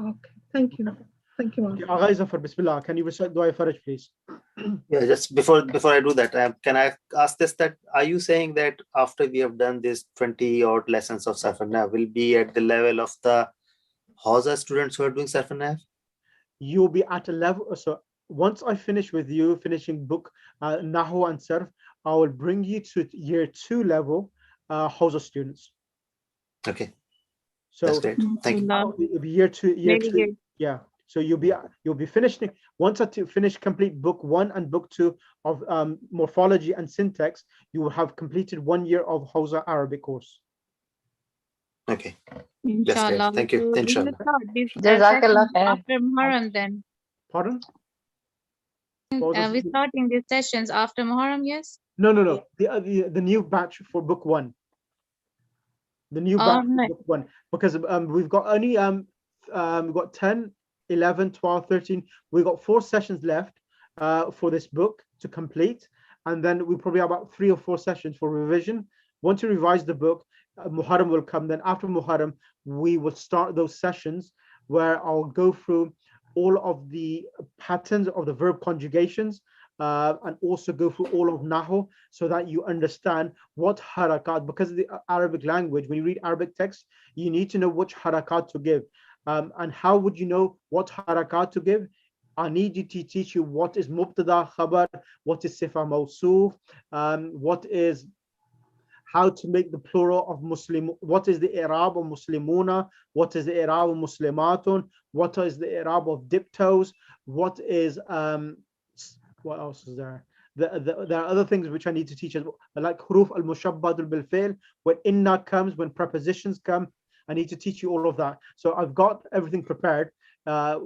Okay, thank you. Thank you, Mom. Okay, Zafar, Bismillah. Can you recite Dua Faraj, please? Yeah, just before I do that, can I ask this, that are you saying that after we have done this 20 odd lessons of Sarf and Nahw, will be at the level of the Hausa students who are doing Sarf and Nahw? You'll be at a level. So once I finish with you, finishing book Nahw and Sarf, I will bring you to year 2 level Hausa students. Okay. So that's great. Thank you. It'll be year 2. Yeah. So you'll be finishing once I finish complete book 1 and book 2 of morphology and syntax. You will have completed 1 year of Hausa Arabic course. Okay. Inshallah. Thank you. Inshallah. Jazakallah khair. After Muharram then. Pardon? We're starting these sessions after Muharram, yes? No. The new batch for book 1. The new batch for book 1, because we've got only we've got 10, 11, 12, 13. We've got 4 sessions left for this book to complete, and then we probably have about 3 or 4 sessions for revision. Once you revise the book, Muharram will come. Then after Muharram, we will start those sessions where I'll go through all of the patterns of the verb conjugations and also go through all of Nahu, so that you understand what harakat, because of the Arabic language, when you read Arabic text, you need to know which harakat to give. And how would you know what harakat to give? I need you to teach you what is mubtada khabar, what is sifa mawsuf, what is how to make the plural of Muslim, what is the i'rab of Muslimuna, what is the i'rab of Muslimatun, what is the i'rab of diptos, what is what else is there? There are other things which I need to teach as well, like huruf al-mushabbad bil fi'l, when inna comes, when prepositions come. I need to teach you all of that. So I've got everything prepared, my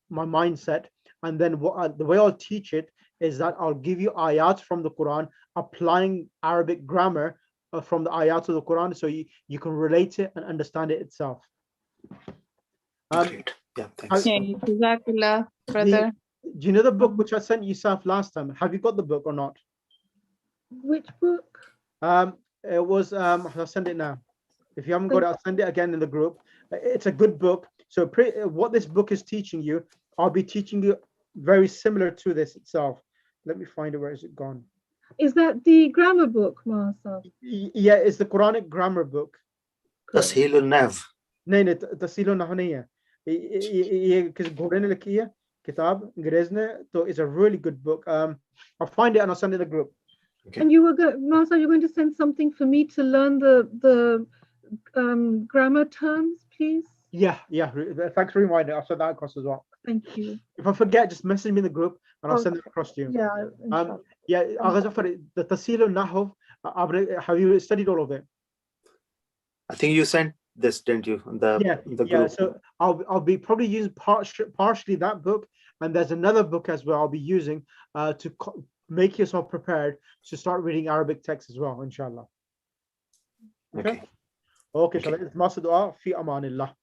mindset, and then the way I'll teach it is that I'll give you ayats from the Quran, applying Arabic grammar from the ayats of the Quran, so you can relate it and understand it itself. Great. Yeah, thanks. Jazakallah, brother. Do you know the book which I sent you last time? Have you got the book or not? Which book? It was I'll send it now. If you haven't got it, I'll send it again in the group. It's a good book. So what this book is teaching you, I'll be teaching you very similar to this itself. Let me find it. Where is it gone? Is that the grammar book, Marcel? Yeah, it's the Quranic grammar book. Tasheel al-Nahw. नहीं तस्हील नहव नहीं है, ये किसी घोड़े ने लिखी है किताब अंग्रेज ने, तो it's a really good book. I'll find it and I'll send it in the group. Okay. And you were Marcel, you're going to send something for me to learn the grammar terms, please? Yeah. Thanks for reminding. I'll send that across as well. Thank you. If I forget, just message me in the group and I'll send it across to you. Yeah. The Tasheel al-Nahw, have you studied all of it? I think you sent this, didn't you? The group. Yeah. So I'll be probably using partially that book, and there's another book as well I'll be using to make yourself prepared to start reading Arabic text as well, inshallah. Okay. Okay. Shall I? Fi amanillah.